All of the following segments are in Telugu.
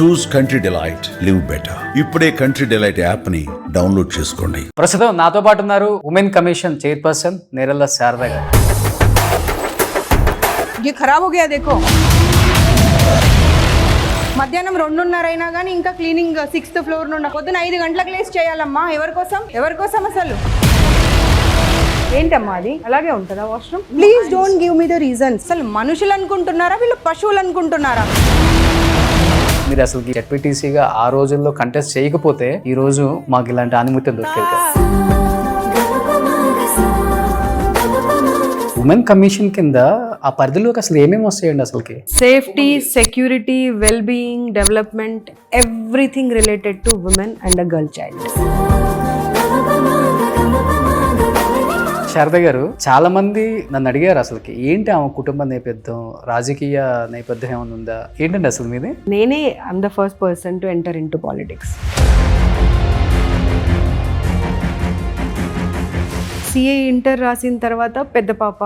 చూస్ కంట్రీ డిలైట్, లివ్ బెటర్. ఇప్పుడే కంట్రీ డిలైట్ యాప్ ని డౌన్లోడ్ చేసుకోండి. ప్రస్తుతం నాతో పాటు ఉన్నారు women commission chairperson Nerella Sharada గారు. ये खराब हो गया देखो. మధ్యాహ్నం 2:30 అయినా కానీ ఇంకా క్లీనింగ్ 6th ఫ్లోర్ నుండి పొద్దున 5 గంటలకు లేసి చేయాలమ్మా. ఎవరి కోసం అసలు ఏంటమ్మా అది అలాగే ఉంటుందా washroom? Please don't give me the reason. అసలు మనుషులు అనుకుంటున్నారా వీళ్ళు పశువులు అనుకుంటున్నారా? మీరు అసలు జెడ్పీటీసీగా ఆ రోజుల్లో కంటెస్ట్ చేయకపోతే ఈ రోజు మాకు ఇలాంటి ఆనిముత్యం దొరికేది. ఉమెన్ కమిషన్ కింద ఆ పరిధిలోకి అసలు ఏమేమి వస్తాయండి అసలుకి? Safety, security, well being, development, everything related to women and a girl child. Sharada గారు, చాలా మంది నన్ను అడిగారు అసలుకి ఏంటి ఆమె కుటుంబ నేపథ్యం, రాజకీయ నేపథ్యం ఏమైనా ఉందా, ఏంటండి అసలు మీది? నేనే I'm the first person to enter in to politics. CA inter రాసిన తర్వాత పెద్ద పాప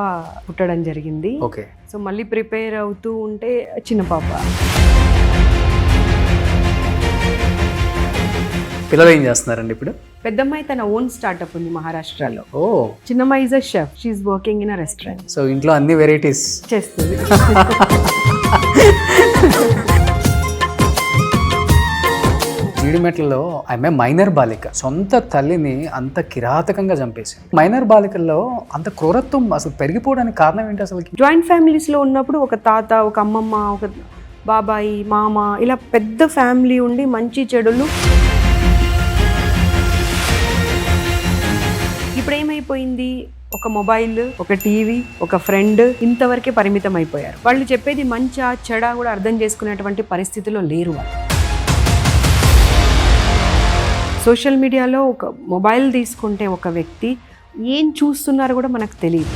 పుట్టడం జరిగింది. ఓకే. సో మళ్ళీ ప్రిపేర్ అవుతూ ఉంటే చిన్న పాప. పిల్లలు ఏం చేస్తున్నారండి ఇప్పుడు? పెద్దమ్మాయి తన ఓన్ స్టార్ట్అప్ ఉంది మహారాష్ట్రలో. ఓ. చిన్నమ్మాయి is a chef. She's working in a restaurant. So ఇంట్లో అన్ని వెరైటీస్ చేస్తుంది. జీడిమెట్లలో ఆమె మైనర్ బాలిక సొంత తల్లిని అంత కిరాతకంగా చంపేసింది. మైనర్ బాలికల్లో అంత క్రూరత్వం అసలు పెరిగిపోవడానికి కారణం ఏంటి అసలు? జాయింట్ ఫ్యామిలీస్లో ఉన్నప్పుడు ఒక తాత, ఒక అమ్మమ్మ, ఒక బాబాయి, మామ, ఇలా పెద్ద ఫ్యామిలీ ఉండి మంచి చెడులు. ఇప్పుడు ఏమైపోయింది, ఒక మొబైల్, ఒక టీవీ, ఒక ఫ్రెండ్, ఇంతవరకే పరిమితం అయిపోయారు. వాళ్ళు చెప్పేది మంచా చెడా కూడా అర్థం చేసుకునేటువంటి పరిస్థితిలో లేరు వాళ్ళు. సోషల్ మీడియాలో ఒక మొబైల్ తీసుకుంటే ఒక వ్యక్తి ఏం చూస్తున్నారో కూడా మనకు తెలియదు.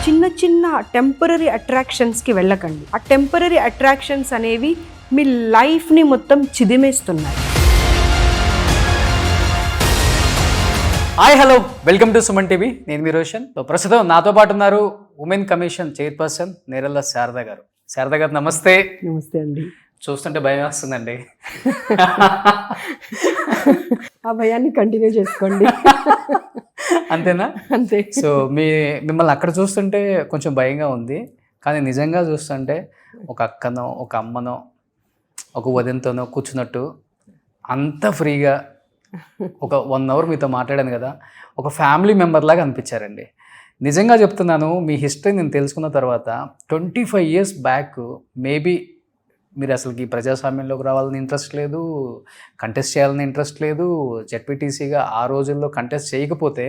చిన్న చిన్న టెంపరరీ అట్రాక్షన్స్కి వెళ్ళకండి. ఆ టెంపరరీ అట్రాక్షన్స్ అనేవి మీ లైఫ్ని మొత్తం చిదిమేస్తున్నాయి. Hi, hello, welcome to Suman TV. నేను మీ రోషన్. ప్రస్తుతం నాతో పాటు ఉన్నారు women commission chairperson Nerella Sharada గారు. శారద గారు నమస్తే. నమస్తే అండి. చూస్తుంటే భయం వేస్తుందండి. ఆ భయాన్ని కంటిన్యూ చేసుకోండి. అంతేనా? అంతే. సో మిమ్మల్ని అక్కడ చూస్తుంటే కొంచెం భయంగా ఉంది, కానీ నిజంగా చూస్తుంటే ఒక అక్కనో, ఒక అమ్మనో, ఒక వదినతోనో కూర్చున్నట్టు అంత ఫ్రీగా ఒక 1 hour మీతో మాట్లాడాను కదా, ఒక ఫ్యామిలీ మెంబర్ లాగా అనిపించారండి. నిజంగా చెప్తున్నాను, మీ హిస్టరీ నేను తెలుసుకున్న తర్వాత 25 years బ్యాక్ మేబీ మీరు అసలుకి ప్రజాస్వామ్యంలోకి రావాలని ఇంట్రెస్ట్ లేదు, కంటెస్ట్ చేయాలని ఇంట్రెస్ట్ లేదు. జెడ్పీటీసీగా ఆ రోజుల్లో కంటెస్ట్ చేయకపోతే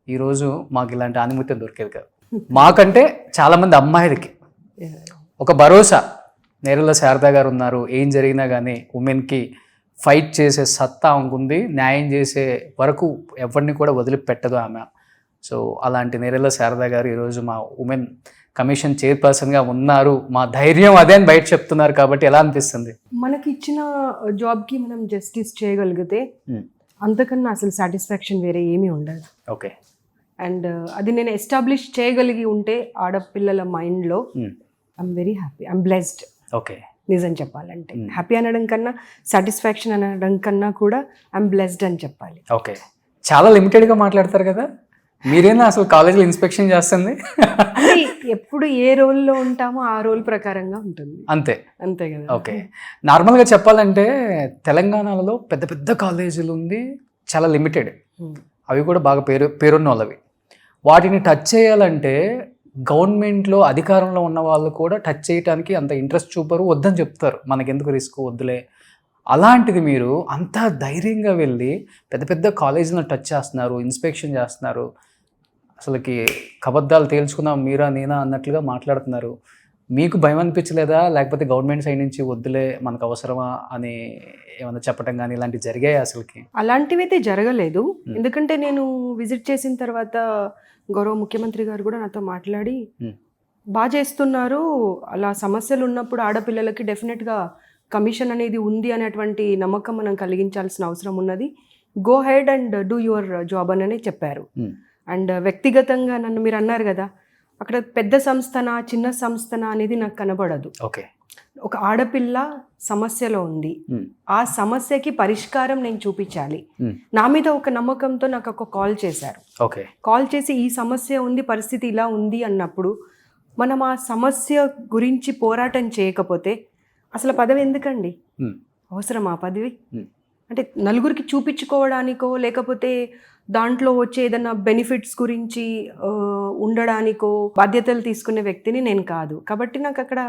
ఈరోజు మాకు ఇలాంటి ఆనిముత్యం దొరికేది కాదు. మాకంటే చాలామంది అమ్మాయిలకి ఒక భరోసా నేరెళ్ల శారద గారు ఉన్నారు. ఏం జరిగినా కానీ ఉమెన్కి ఫైట్ చేసే సత్తా ఉంది, న్యాయం చేసే వరకు ఎవరిని కూడా వదిలిపెట్టదు ఆమె. సో అలాంటి నేరెళ్ల శారద గారు ఈరోజు మా ఉమెన్ కమిషన్ చైర్పర్సన్గా ఉన్నారు. మా ధైర్యం అదే అని బయట చెప్తున్నారు కాబట్టి ఎలా అనిపిస్తుంది? మనకి ఇచ్చిన జాబ్కి మనం జస్టిస్ చేయగలిగితే అంతకన్నా అసలు సాటిస్ఫాక్షన్ వేరే ఏమీ ఉండదు. ఓకే. అండ్ అది నేను ఎస్టాబ్లిష్ చేయగలిగి ఉంటే ఆడపిల్లల మైండ్లో I'm very happy, I'm blessed. Okay. నిజం చెప్పాలంటే హ్యాపీ అనడం కన్నా, సాటిస్ఫాక్షన్ అనడం కన్నా కూడా ఐఎమ్ బ్లెస్డ్ అని చెప్పాలి. ఓకే. చాలా లిమిటెడ్గా మాట్లాడతారు కదా, మీరేనా అసలు కాలేజీలో ఇన్స్పెక్షన్ చేస్తుంది? ఎప్పుడు ఏ రోల్లో ఉంటామో ఆ రోల్ ప్రకారంగా ఉంటుంది. అంతే అంతే కదా. ఓకే. నార్మల్గా చెప్పాలంటే తెలంగాణలో పెద్ద పెద్ద కాలేజీలు ఉంది, చాలా లిమిటెడ్. అవి కూడా బాగా పేరున్న వాళ్ళవి. వాటిని టచ్ చేయాలంటే గవర్నమెంట్లో అధికారంలో ఉన్న వాళ్ళు కూడా టచ్ చేయడానికి అంత ఇంట్రెస్ట్ చూపరు, వద్దని చెప్తారు, మనకెందుకు రిస్క్, వద్దులే. అలాంటిది మీరు అంత ధైర్యంగా వెళ్ళి పెద్ద పెద్ద కాలేజీలను టచ్ చేస్తున్నారు, ఇన్స్పెక్షన్ చేస్తున్నారు. అసలుకి కబద్దాలు తేల్చుకున్నాం మీరా నేనా అన్నట్లుగా మాట్లాడుతున్నారు. మీకు భయం అనిపించలేదా, లేకపోతే గవర్నమెంట్ సైడ్ నుంచి వద్దులే మనకు అవసరమా అని ఏమైనా చెప్పడం కానీ ఇలాంటివి జరిగాయి? అసలుకి అలాంటివి అయితే జరగలేదు. ఎందుకంటే నేను విజిట్ చేసిన తర్వాత గౌరవ ముఖ్యమంత్రి గారు కూడా నాతో మాట్లాడి బాగా చేస్తున్నారు, అలా సమస్యలు ఉన్నప్పుడు ఆడపిల్లలకి డెఫినెట్గా కమిషన్ అనేది ఉంది అనేటువంటి నమ్మకం మనం కలిగించాల్సిన అవసరం ఉన్నది, go head and do your job అని చెప్పారు. అండ్ వ్యక్తిగతంగా నన్ను మీరు అన్నారు కదా, అక్కడ పెద్ద సంస్థన చిన్న సంస్థన అనేది నాకు కనబడదు. ఓకే. ఒక ఆడపిల్ల సమస్యలో ఉంది, ఆ సమస్యకి పరిష్కారం నేను చూపించాలి. నా మీద ఒక నమ్మకంతో నాకు ఒక కాల్ చేశారు. ఓకే. కాల్ చేసి ఈ సమస్య ఉంది, పరిస్థితి ఇలా ఉంది అన్నప్పుడు మనం ఆ సమస్య గురించి పోరాటం చేయకపోతే అసలు పదవి ఎందుకండి? అవసరం ఆ పదవి? అంటే నలుగురికి చూపించుకోవడానికో లేకపోతే దాంట్లో వచ్చే ఏదైనా బెనిఫిట్స్ గురించి ఉండడానికో బాధ్యతలు తీసుకునే వ్యక్తిని నేను కాదు. కాబట్టి నాకు అక్కడ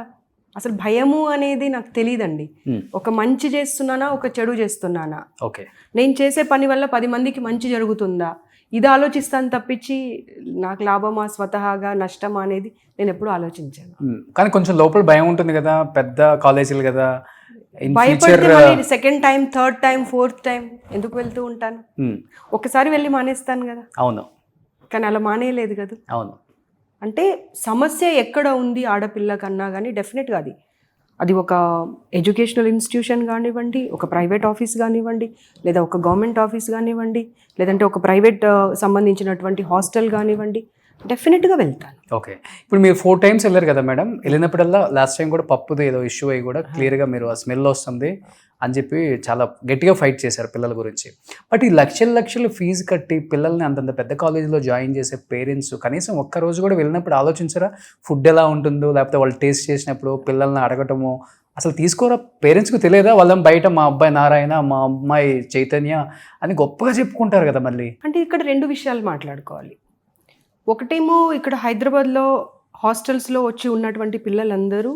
అసలు భయము అనేది నాకు తెలియదండి. ఒక మంచి చేస్తున్నానా, ఒక చెడు చేస్తున్నానా, ఓకే, నేను చేసే పని వల్ల 10 మందికి మంచి జరుగుతుందా, ఇది ఆలోచిస్తాను తప్పించి నాకు లాభమా స్వతహాగా నష్టమా అనేది నేను ఎప్పుడు ఆలోచించాను. కానీ కొంచెం లోపల భయం ఉంటుంది కదా, పెద్ద కాలేజీలు కదా, భయపడితే second time, third time, fourth time ఎందుకు వెళ్తూ ఉంటాను? ఒకసారి వెళ్ళి మానేస్తాను కదా. అవును. కానీ అలా మానేయలేదు కదా. అవును. అంటే సమస్య ఎక్కడ ఉంది ఆడపిల్ల కన్నా కానీ డెఫినెట్గా అది ఒక ఎడ్యుకేషనల్ ఇన్స్టిట్యూషన్ కానివ్వండి, ఒక ప్రైవేట్ ఆఫీస్ కానివ్వండి, లేదా ఒక గవర్నమెంట్ ఆఫీస్ కానివ్వండి, లేదంటే ఒక ప్రైవేట్ సంబంధించినటువంటి హాస్టల్ కానివ్వండి, డెఫినెట్గా వెళ్తాను. ఓకే. ఇప్పుడు మీరు 4 times వెళ్ళారు కదా మేడం, వెళ్ళినప్పుడల్లా లాస్ట్ టైం కూడా పప్పుది ఏదో ఇష్యూ అయ్యి కూడా క్లియర్గా మీరు ఆ స్మెల్ వస్తుంది అని చెప్పి చాలా గట్టిగా ఫైట్ చేశారు పిల్లల గురించి. బట్ ఈ లక్షలు ఫీజు కట్టి పిల్లల్ని అంతంత పెద్ద కాలేజీలో జాయిన్ చేసే పేరెంట్స్ కనీసం ఒక్కరోజు కూడా వెళ్ళినప్పుడు ఆలోచించరా ఫుడ్ ఎలా ఉంటుందో, లేకపోతే వాళ్ళు టేస్ట్ చేసినప్పుడు పిల్లల్ని అడగటము అసలు తీసుకోరా? పేరెంట్స్కి తెలియదా వాళ్ళని బయట మా అబ్బాయి నారాయణ, మా అమ్మాయి చైతన్య అని గొప్పగా చెప్పుకుంటారు కదా. మళ్ళీ అంటే ఇక్కడ 2 విషయాలు మాట్లాడుకోవాలి. ఒకటేమో ఇక్కడ హైదరాబాద్లో హాస్టల్స్లో వచ్చి ఉన్నటువంటి పిల్లలందరూ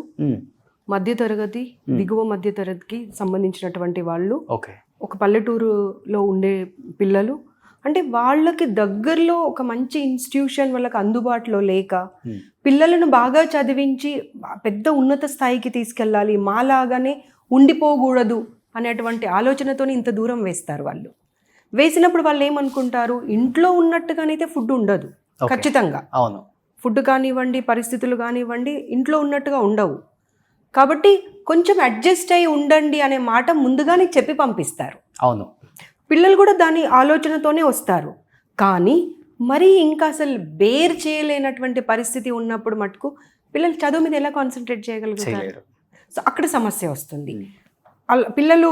మధ్యతరగతి, దిగువ మధ్యతరగతికి సంబంధించినటువంటి వాళ్ళు. ఓకే. ఒక పల్లెటూరులో ఉండే పిల్లలు, అంటే వాళ్ళకి దగ్గరలో ఒక మంచి ఇన్స్టిట్యూషన్ వాళ్ళకి అందుబాటులో లేక పిల్లలను బాగా చదివించి పెద్ద ఉన్నత స్థాయికి తీసుకెళ్ళాలి, మాలాగానే ఉండిపోకూడదు అనేటువంటి ఆలోచనతో ఇంత దూరం వేస్తారు. వాళ్ళు వేసినప్పుడు వాళ్ళు ఏమనుకుంటారు, ఇంట్లో ఉన్నట్టుగానైతే ఫుడ్ ఉండదు ఖచ్చితంగా. అవును. ఫుడ్ కానివ్వండి, పరిస్థితులు కానివ్వండి ఇంట్లో ఉన్నట్టుగా ఉండవు. కాబట్టి కొంచెం అడ్జస్ట్ అయ్యి ఉండండి అనే మాట ముందుగానే చెప్పి పంపిస్తారు. అవును. పిల్లలు కూడా దాని ఆలోచనతోనే వస్తారు. కానీ మరి ఇంకా అసలు బేర్ చేయలేనటువంటి పరిస్థితి ఉన్నప్పుడు మటుకు పిల్లలు చదువు మీద ఎలా కాన్సన్ట్రేట్ చేయగలుగుతారు? సో అక్కడ సమస్య వస్తుంది. పిల్లలు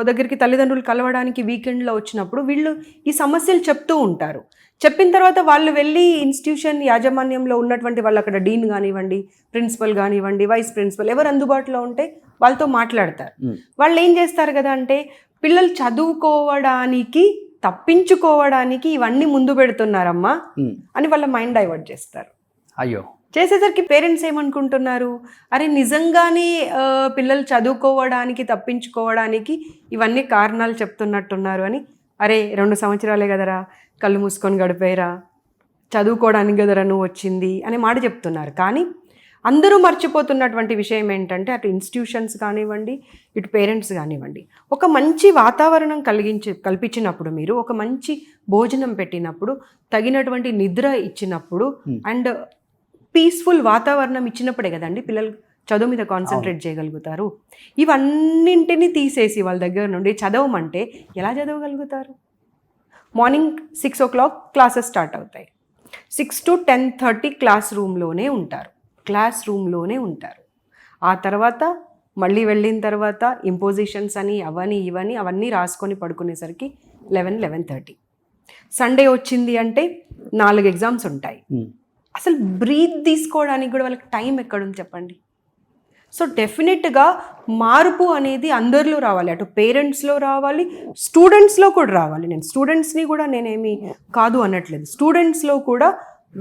దగ్గరికి తల్లిదండ్రులు కలవడానికి వీకెండ్లో వచ్చినప్పుడు వీళ్ళు ఈ సమస్యలు చెప్తూ ఉంటారు. చెప్పిన తర్వాత వాళ్ళు వెళ్ళి ఇన్స్టిట్యూషన్ యాజమాన్యంలో ఉన్నటువంటి వాళ్ళు, అక్కడ డీన్ కానివ్వండి, ప్రిన్సిపల్ కానివ్వండి, వైస్ ప్రిన్సిపల్ ఎవరు అందుబాటులో ఉంటే వాళ్ళతో మాట్లాడతారు. వాళ్ళు ఏం చేస్తారు కదా అంటే పిల్లలు చదువుకోవడానికి తప్పించుకోవడానికి ఇవన్నీ ముందు పెడుతున్నారమ్మా అని వాళ్ళ మైండ్ డైవర్ట్ చేస్తారు. అయ్యో. చేసేసరికి పేరెంట్స్ ఏమనుకుంటున్నారు, అరే నిజంగానే పిల్లలు చదువుకోవడానికి తప్పించుకోవడానికి ఇవన్నీ కారణాలు చెప్తున్నట్టున్నారు అని, అరే 2 సంవత్సరాలే కదరా, కళ్ళు మూసుకొని గడిపేరా, చదువుకోవడానికి కదరా నువ్వు వచ్చింది అనే మాట చెప్తున్నారు. కానీ అందరూ మర్చిపోతున్నటువంటి విషయం ఏంటంటే అటు ఇన్స్టిట్యూషన్స్ కానివ్వండి, ఇటు పేరెంట్స్ కానివ్వండి, ఒక మంచి వాతావరణం కల్పించినప్పుడు, మీరు ఒక మంచి భోజనం పెట్టినప్పుడు, తగినటువంటి నిద్ర ఇచ్చినప్పుడు అండ్ పీస్ఫుల్ వాతావరణం ఇచ్చినప్పుడే కదండి పిల్లలు చదువు మీద కాన్సన్ట్రేట్ చేయగలుగుతారు. ఇవన్నింటినీ తీసేసి వాళ్ళ దగ్గర నుండి చదవమంటే ఎలా చదవగలుగుతారు? మార్నింగ్ 6 o'clock క్లాసెస్ స్టార్ట్ అవుతాయి. 6 to 10:30 క్లాస్ రూమ్లోనే ఉంటారు. ఆ తర్వాత మళ్ళీ వెళ్ళిన తర్వాత ఇంపోజిషన్స్ అని అవన్నీ రాసుకొని పడుకునేసరికి 11-11:30. సండే వచ్చింది అంటే 4 ఎగ్జామ్స్ ఉంటాయి. అసలు బ్రీత్ తీసుకోవడానికి కూడా వాళ్ళకి టైం ఎక్కడుంది చెప్పండి. సో డెఫినెట్గా మార్పు అనేది అందరిలో రావాలి, అటు పేరెంట్స్లో రావాలి, స్టూడెంట్స్లో కూడా రావాలి. నేను స్టూడెంట్స్ని కూడా నేనేమి కాదు అనట్లేదు. స్టూడెంట్స్లో కూడా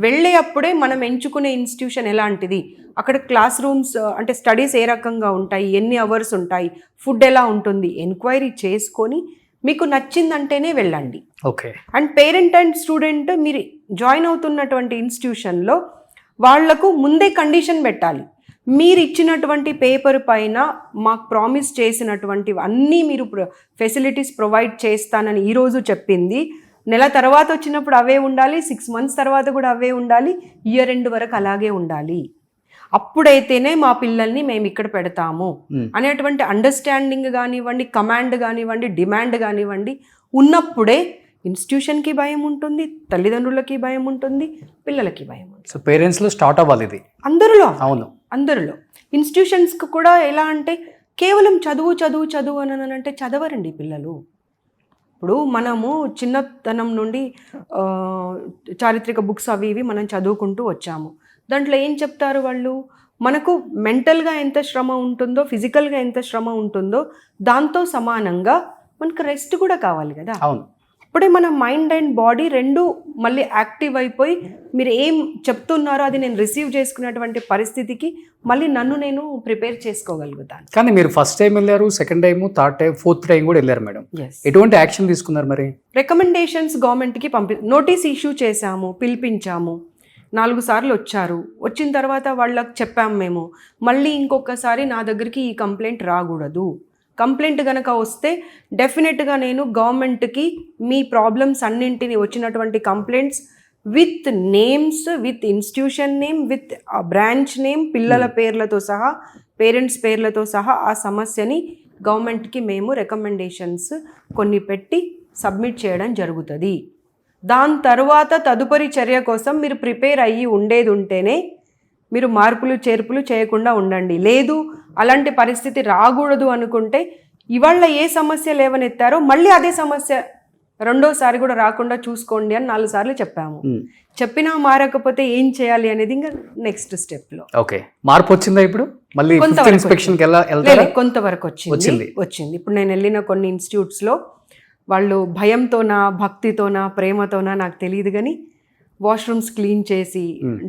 వెళ్ళే అప్పుడే మనం ఎంచుకునే ఇన్స్టిట్యూషన్ ఎలాంటిది, అక్కడ క్లాస్ రూమ్స్ అంటే స్టడీస్ ఏ రకంగా ఉంటాయి, ఎన్ని అవర్స్ ఉంటాయి, ఫుడ్ ఎలా ఉంటుంది, ఎంక్వైరీ చేసుకొని మీకు నచ్చిందంటేనే వెళ్ళండి. Okay. And parent and student మీరు జాయిన్ అవుతున్నటువంటి ఇన్స్టిట్యూషన్లో వాళ్లకు ముందే కండిషన్ పెట్టాలి. మీరు ఇచ్చినటువంటి పేపర్ పైన మాకు ప్రామిస్ చేసినటువంటి అన్నీ మీరు ఫెసిలిటీస్ ప్రొవైడ్ చేస్తానని ఈరోజు చెప్పింది, నెల తర్వాత వచ్చినప్పుడు అవే ఉండాలి, 6 months తర్వాత కూడా అవే ఉండాలి, ఇయర్ ఎండ్ వరకు అలాగే ఉండాలి. అప్పుడైతేనే మా పిల్లల్ని మేము ఇక్కడ పెడతాము అనేటువంటి అండర్స్టాండింగ్ కానివ్వండి, కమాండ్ కానివ్వండి, డిమాండ్ కానివ్వండి ఉన్నప్పుడే ఇన్స్టిట్యూషన్కి భయం ఉంటుంది, తల్లిదండ్రులకి భయం ఉంటుంది, పిల్లలకి భయం ఉంటుంది. సో పేరెంట్స్లో స్టార్ట్ అవ్వాలి ఇది అందరిలో. అవును. అందరిలో. ఇన్స్టిట్యూషన్స్కి కూడా ఎలా అంటే కేవలం చదువు అని అంటే చదవరండి పిల్లలు. ఇప్పుడు మనము చిన్నతనం నుండి చారిత్రక బుక్స్ అవి ఇవి మనం చదువుకుంటూ వచ్చాము. దాంట్లో ఏం చెప్తారు వాళ్ళు, మనకు మెంటల్గా ఎంత శ్రమ ఉంటుందో, ఫిజికల్గా ఎంత శ్రమ ఉంటుందో దాంతో సమానంగా మనకు రెస్ట్ కూడా కావాలి కదా. అవును. అప్పుడే మన మైండ్ అండ్ బాడీ రెండు మళ్ళీ యాక్టివ్ అయిపోయి మీరు ఏం చెప్తున్నారో అది నేను రిసీవ్ చేసుకునేటువంటి పరిస్థితికి మళ్ళీ నన్ను నేను ప్రిపేర్ చేసుకోగలుగుతాను. కానీ మీరు ఫస్ట్ టైం వెళ్ళారు, second time, third time, fourth time కూడా వెళ్ళారు మేడం. ఎటువంటి యాక్షన్ తీసుకున్నారు మరి? రికమెండేషన్స్ గవర్నమెంట్కి నోటీస్ ఇష్యూ చేశాము, పిలిపించాము. 4 సార్లు వచ్చారు. వచ్చిన తర్వాత వాళ్ళకి చెప్పాము మేము, మళ్ళీ ఇంకొకసారి నా దగ్గరికి ఈ కంప్లైంట్ రాకూడదు. కంప్లైంట్ కనుక వస్తే డెఫినెట్గా నేను గవర్నమెంట్కి మీ ప్రాబ్లమ్స్ అన్నింటినీ వచ్చినటువంటి complaints with names, with institution name, with branch name, పిల్లల పేర్లతో సహా, పేరెంట్స్ పేర్లతో సహా ఆ సమస్యని గవర్నమెంట్కి మేము రికమెండేషన్స్ కొన్ని పెట్టి సబ్మిట్ చేయడం జరుగుతుంది. దాని తర్వాత తదుపరి చర్య కోసం మీరు ప్రిపేర్ అయ్యి ఉండేది ఉంటేనే మీరు మార్పులు చేర్పులు చేయకుండా ఉండండి. లేదు అలాంటి పరిస్థితి రాకూడదు అనుకుంటే ఇవాళ ఏ సమస్య లేవనెత్తారో మళ్ళీ అదే సమస్య రెండోసారి కూడా రాకుండా చూసుకోండి అని 4 సార్లు చెప్పాము. చెప్పినా మారకపోతే ఏం చేయాలి అనేది ఇంకా నెక్స్ట్ స్టెప్లో. ఓకే, మార్పు వచ్చిందా ఇప్పుడు? మళ్ళీ కొంతవరకు వచ్చింది. ఇప్పుడు నేను వెళ్ళిన కొన్ని ఇన్స్టిట్యూట్స్లో వాళ్ళు భయంతోనా, భక్తితోనా, ప్రేమతోనా నాకు తెలియదు కానీ వాష్రూమ్స్ క్లీన్ చేసి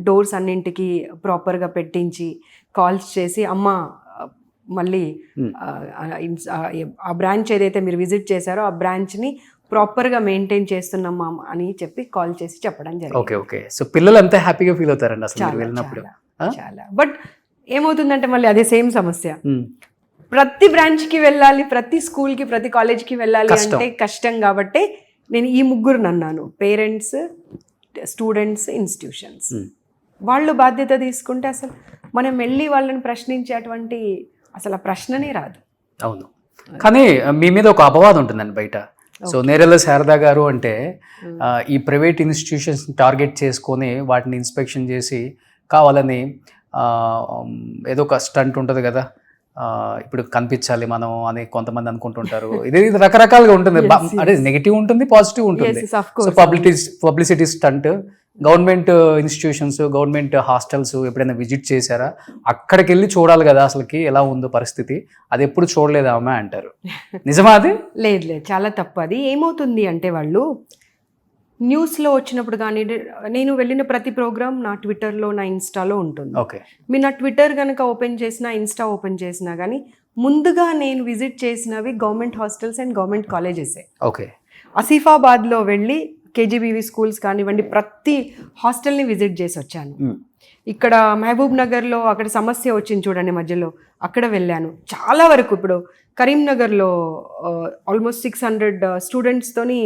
డోర్స్ అన్నింటికి ప్రాపర్గా పెట్టించి కాల్స్ చేసి, అమ్మ మళ్ళీ ఆ బ్రాంచ్ ఏదైతే మీరు విజిట్ చేశారో ఆ బ్రాంచ్ని ప్రాపర్గా మెయింటైన్ చేస్తున్నామా అని చెప్పి కాల్ చేసి చెప్పడం జరిగింది. Okay okay. సో పిల్లలు అంతా హ్యాపీగా ఫీల్ అవుతారండి అసలు వెళ్ళినప్పుడు. చాలా. బట్ ఏమవుతుందంటే మళ్ళీ అదే సేమ్ సమస్య, ప్రతి బ్రాంచ్కి వెళ్ళాలి, ప్రతి స్కూల్కి, ప్రతి కాలేజ్కి వెళ్ళాలి అంటే కష్టం. కాబట్టి నేను ఈ 3 అన్నాను, పేరెంట్స్, స్టూడెంట్స్, ఇన్స్టిట్యూషన్స్. వాళ్ళు బాధ్యత తీసుకుంటే అసలు మనం వెళ్ళి వాళ్ళని ప్రశ్నించేటువంటి అసలు ఆ ప్రశ్ననే రాదు. అవును. కానీ మీ మీద ఒక అపవాదం ఉంటుందండి బయట. సో నేరెళ్ళ శారదా గారు అంటే ఈ ప్రైవేట్ ఇన్స్టిట్యూషన్స్ టార్గెట్ చేసుకొని వాటిని ఇన్స్పెక్షన్ చేసి కావాలని ఏదో ఒక స్టంట్ ఉంటుంది కదా, ఇప్పుడు కనిపించాలి మనం అని కొంతమంది అనుకుంటుంటారు. ఇది రకరకాలుగా ఉంటుంది. అంటే నెగిటివ్ ఉంటుంది, పాజిటివ్ ఉంటుంది. So publicity stunt. Government institutions, government hostels ఎప్పుడైనా విజిట్ చేశారా? అక్కడికి వెళ్ళి చూడాలి కదా అసలుకి ఎలా ఉందో పరిస్థితి, అది ఎప్పుడు చూడలేదా అమ్మ అంటారు. నిజమా అది? లేదు, చాలా తప్పు. అది ఏమవుతుంది అంటే వాళ్ళు న్యూస్లో వచ్చినప్పుడు కానీ, నేను వెళ్ళిన ప్రతి ప్రోగ్రామ్ నా ట్విట్టర్లో, నా ఇన్స్టాలో ఉంటుంది. ఓకే. మీరు నా ట్విట్టర్ కనుక ఓపెన్ చేసినా, ఇన్స్టా ఓపెన్ చేసినా కానీ ముందుగా నేను విజిట్ చేసినవి గవర్నమెంట్ హాస్టల్స్ అండ్ గవర్నమెంట్ కాలేజెసే. ఓకే. ఆసిఫాబాద్లో వెళ్ళి కేజీబీవీ స్కూల్స్ కానివ్వండి, ప్రతి హాస్టల్ని విజిట్ చేసి వచ్చాను. ఇక్కడ మహబూబ్ నగర్లో అక్కడ సమస్య వచ్చింది చూడండి మధ్యలో, అక్కడ వెళ్ళాను. చాలా వరకు ఇప్పుడు కరీంనగర్లో almost 600 స్టూడెంట్స్తోని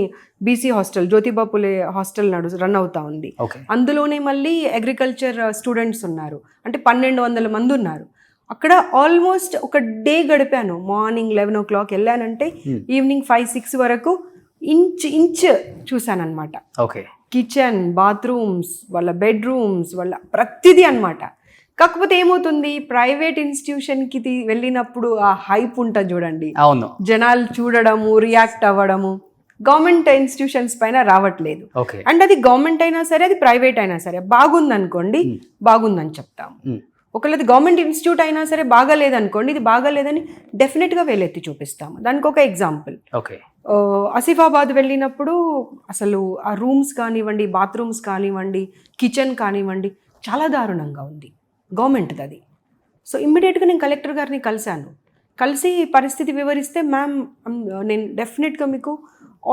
BC hostel, Jyotiba Phule hostel run అవుతా ఉంది. అందులోనే మళ్ళీ అగ్రికల్చర్ స్టూడెంట్స్ ఉన్నారు, అంటే 1200 మంది ఉన్నారు. అక్కడ ఆల్మోస్ట్ ఒక డే గడిపాను. మార్నింగ్ 11 o'clock వెళ్ళానంటే ఈవినింగ్ 5-6 వరకు ఇంచ్ చూశానమాట. ఓకే. కిచెన్, బాత్రూమ్స్, వాళ్ళ బెడ్రూమ్స్, వాళ్ళ ప్రతిదీ అనమాట. కాకపోతే ఏమవుతుంది, ప్రైవేట్ ఇన్స్టిట్యూషన్కి వెళ్ళినప్పుడు ఆ హైప్ ఉంటుంది చూడండి, అవును, జనాలు చూడడము, రియాక్ట్ అవ్వడము గవర్నమెంట్ ఇన్స్టిట్యూషన్స్ పైన రావట్లేదు. ఓకే. అండ్ అది గవర్నమెంట్ అయినా సరే, అది ప్రైవేట్ అయినా సరే, బాగుందనుకోండి బాగుందని చెప్తాము. ఒకవేళ అది గవర్నమెంట్ ఇన్స్టిట్యూట్ అయినా సరే బాగాలేదనుకోండి, ఇది బాగాలేదని డెఫినెట్గా వేలెత్తి చూపిస్తాము. దానికి ఒక ఎగ్జాంపుల్, ఓకే, ఆసిఫాబాద్ వెళ్ళినప్పుడు అసలు ఆ రూమ్స్ కానివ్వండి, బాత్రూమ్స్ కానివ్వండి, కిచెన్ కానివ్వండి చాలా దారుణంగా ఉంది గవర్నమెంట్ది అది. సో ఇమ్మీడియట్గా నేను కలెక్టర్ గారిని కలిసి పరిస్థితి వివరిస్తే, మ్యామ్ నేను డెఫినెట్గా మీకు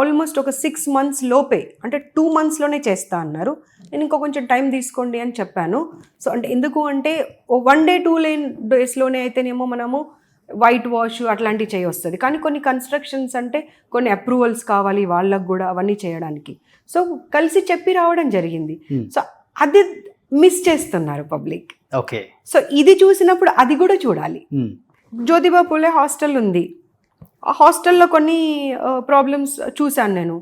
ఆల్మోస్ట్ ఒక 6 months లోపే, అంటే 2 monthsలోనే చేస్తా అన్నారు. నేను ఇంకో కొంచెం టైం తీసుకోండి అని చెప్పాను. సో అంటే ఎందుకు అంటే 1 day 2 daysలోనే అయితేనేమో మనము వైట్ వాష్ అట్లాంటివి చేయొస్తుంది. కానీ కొన్ని కన్స్ట్రక్షన్స్ అంటే కొన్ని అప్రూవల్స్ కావాలి వాళ్ళకు కూడా, అవన్నీ చేయడానికి. సో కలిసి చెప్పి రావడం జరిగింది. సో అది మిస్ చేస్తున్నారు పబ్లిక్. ఓకే. సో ఇది చూసినప్పుడు అది కూడా చూడాలి. జ్యోతిబా పులే హాస్టల్ ఉంది, ఆ హాస్టల్లో కొన్ని ప్రాబ్లమ్స్ చూశాను నేను.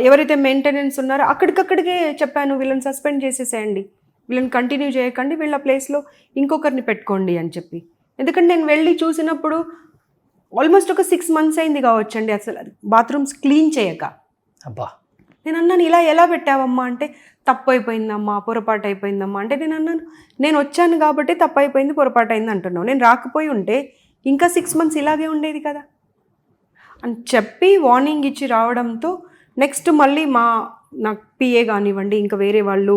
ఎవరైతే మెయింటెనెన్స్ ఉన్నారో అక్కడికక్కడికే చెప్పాను, వీళ్ళని సస్పెండ్ చేసేసేయండి, వీళ్ళని కంటిన్యూ చేయకండి, వీళ్ళ ప్లేస్లో ఇంకొకరిని పెట్టుకోండి అని చెప్పి. ఎందుకంటే నేను వెళ్ళి చూసినప్పుడు ఆల్మోస్ట్ ఒక 6 months అయింది కావచ్చండి అసలు బాత్రూమ్స్ క్లీన్ చేయక. అబ్బా. నేను అన్నాను, ఇలా ఎలా పెట్టావమ్మా అంటే, తప్పు అయిపోయిందమ్మా, పొరపాటు అయిపోయిందమ్మా అంటే. నేను అన్నాను, నేను వచ్చాను కాబట్టి తప్పు అయిపోయింది, పొరపాటు అయింది అంటున్నావు. నేను రాకపోయి ఉంటే ఇంకా 6 months ఇలాగే ఉండేది కదా అని చెప్పి వార్నింగ్ ఇచ్చి రావడంతో నెక్స్ట్ మళ్ళీ నాకు పిఏ కానివ్వండి, ఇంకా వేరే వాళ్ళు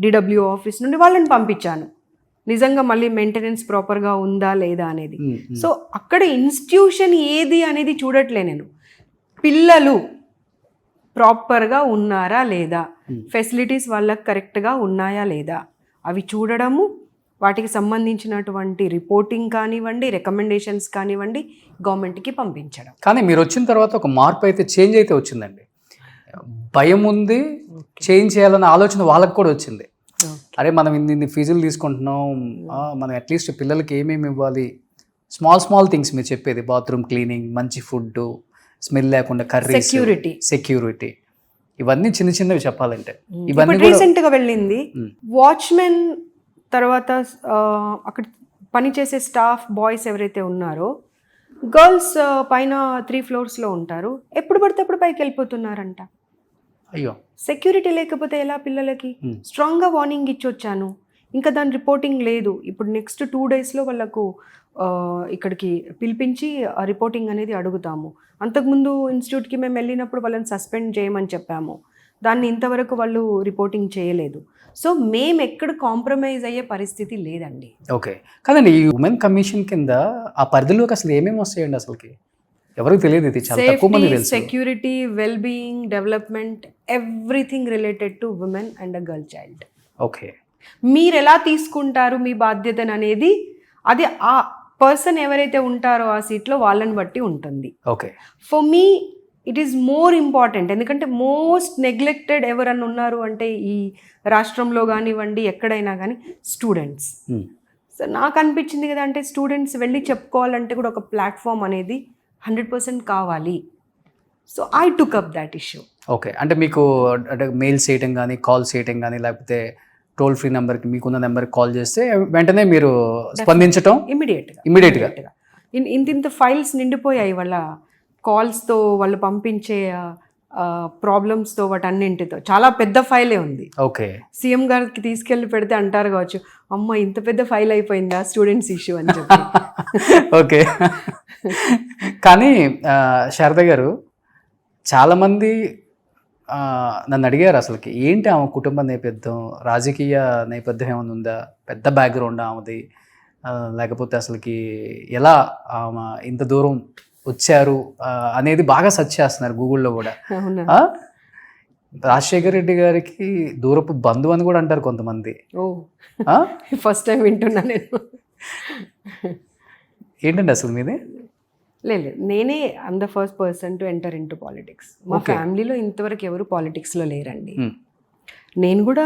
డిడబ్ల్యూ ఆఫీస్ నుండి వాళ్ళని పంపించాను, నిజంగా మళ్ళీ మెయింటెనెన్స్ ప్రాపర్గా ఉందా లేదా అనేది. సో అక్కడ ఇన్స్టిట్యూషన్ ఏది అనేది చూడట్లే నేను, పిల్లలు ప్రాపర్గా ఉన్నారా లేదా, ఫెసిలిటీస్ వాళ్ళకి కరెక్ట్గా ఉన్నాయా లేదా అవి చూడడము, వాటికి సంబంధించినటువంటి రిపోర్టింగ్ కానివ్వండి, రికమెండేషన్స్ కానివ్వండి గవర్నమెంట్కి పంపించడం. కానీ మీరు వచ్చిన తర్వాత ఒక మార్పు అయితే, చేంజ్ అయితే వచ్చిందండి. భయం ఉంది, చేంజ్ చేయాలన్న ఆలోచన వాళ్ళకి కూడా వచ్చింది. అరే మనం ఇన్ని ఫీజులు తీసుకుంటున్నాం, మనం అట్లీస్ట్ పిల్లలకి ఏమేమి ఇవ్వాలి, స్మాల్ థింగ్స్ మీరు చెప్పేది, బాత్రూమ్ క్లీనింగ్, మంచి ఫుడ్, స్మెల్ లేకుండా కర్రీ, సెక్యూరిటీ, ఇవన్నీ చిన్నవి చెప్పాలంటే. ఇవన్నీ రీసెంట్గా వెళ్ళింది వాచ్మెన్ తర్వాత అక్కడ పనిచేసే స్టాఫ్ బాయ్స్ ఎవరైతే ఉన్నారో, గర్ల్స్ పైన 3 floors ఉంటారు, ఎప్పుడు పడితే అప్పుడు పైకి వెళ్ళిపోతున్నారంట. అయ్యో, సెక్యూరిటీ లేకపోతే ఎలా పిల్లలకి? స్ట్రాంగ్గా వార్నింగ్ ఇచ్చి వచ్చాను, ఇంకా దాని రిపోర్టింగ్ లేదు. ఇప్పుడు నెక్స్ట్ 2 daysలో వాళ్ళకు ఇక్కడికి పిలిపించి రిపోర్టింగ్ అనేది అడుగుతాము. అంతకుముందు ఇన్స్టిట్యూట్కి మేము వెళ్ళినప్పుడు వాళ్ళని సస్పెండ్ చేయమని చెప్పాము, దాన్ని ఇంతవరకు వాళ్ళు రిపోర్టింగ్ చేయలేదు. సో మేము ఎక్కడ కాంప్రమైజ్ అయ్యే పరిస్థితి లేదండి. ఓకే, కాదండి, ఈ ఉమెన్ కమిషన్ కింద ఆ పరిధిలోకి అసలు ఏమేమి వస్తాయండి? అసలుకి ఎవరికి తెలియదు, ఇది చాలా తక్కువ మంది తెలుసు. Security, well being, development, everything related to women and a girl child. Okay, మీరు ఎలా తీసుకుంటారు మీ బాధ్యతను అనేది, అది ఆ పర్సన్ ఎవరైతే ఉంటారో ఆ సీట్లో వాళ్ళని బట్టి ఉంటుంది. Okay, for me it is more important. ఎందుకంటే మోస్ట్ నెగ్లెక్టెడ్ ఎవరన్నా ఉన్నారు అంటే ఈ రాష్ట్రంలో కానివ్వండి, ఎక్కడైనా కానీ స్టూడెంట్స్. సో నాకు అనిపించింది కదా, అంటే స్టూడెంట్స్ వెళ్ళి చెప్పుకోవాలంటే కూడా ఒక ప్లాట్ఫామ్ అనేది 100% కావాలి. So I took up that issue. Okay, అంటే మీకు అంటే మెయిల్స్ చేయటం కానీ, కాల్స్ చేయటం కానీ, లేకపోతే టోల్ ఫ్రీ నెంబర్కి, మీకున్న నెంబర్కి కాల్ చేస్తే వెంటనే మీరు స్పందించటం ఇమీడియట్గా. ఇంత ఫైల్స్ నిండిపోయాయి వాళ్ళ కాల్స్తో, వాళ్ళు పంపించే ప్రాబ్లమ్స్తో, వాటన్నింటితో. చాలా పెద్ద ఫైలే ఉంది. ఓకే, సీఎం గారికి తీసుకెళ్ళి పెడితే అంటారు కావచ్చు, అమ్మ ఇంత పెద్ద ఫైల్ అయిపోయిందా స్టూడెంట్స్ ఇష్యూ అని చెప్పి. ఓకే, కానీ శారద గారు, చాలామంది నన్ను అడిగారు అసలుకి ఏంటి ఆమె కుటుంబ నేపథ్యం, రాజకీయ నేపథ్యం ఏమైనా ఉందా, పెద్ద బ్యాక్గ్రౌండ్ ఆమెది, లేకపోతే అసలుకి ఎలా ఆమె ఇంత దూరం వచ్చారు అనేది బాగా సెర్చ్ చేస్తున్నారు గూగుల్లో కూడా. రాజశేఖర రెడ్డి గారికి దూరపు బంధువు అని కూడా అంటారు కొంతమంది. ఫస్ట్ టైం వింటున్నా నేను. ఏంటండి అసలు మీది? లేదు, నేనే I'm the first person to enter in to politics. మా ఫ్యామిలీలో ఇంతవరకు ఎవరు పాలిటిక్స్లో లేరండి. నేను కూడా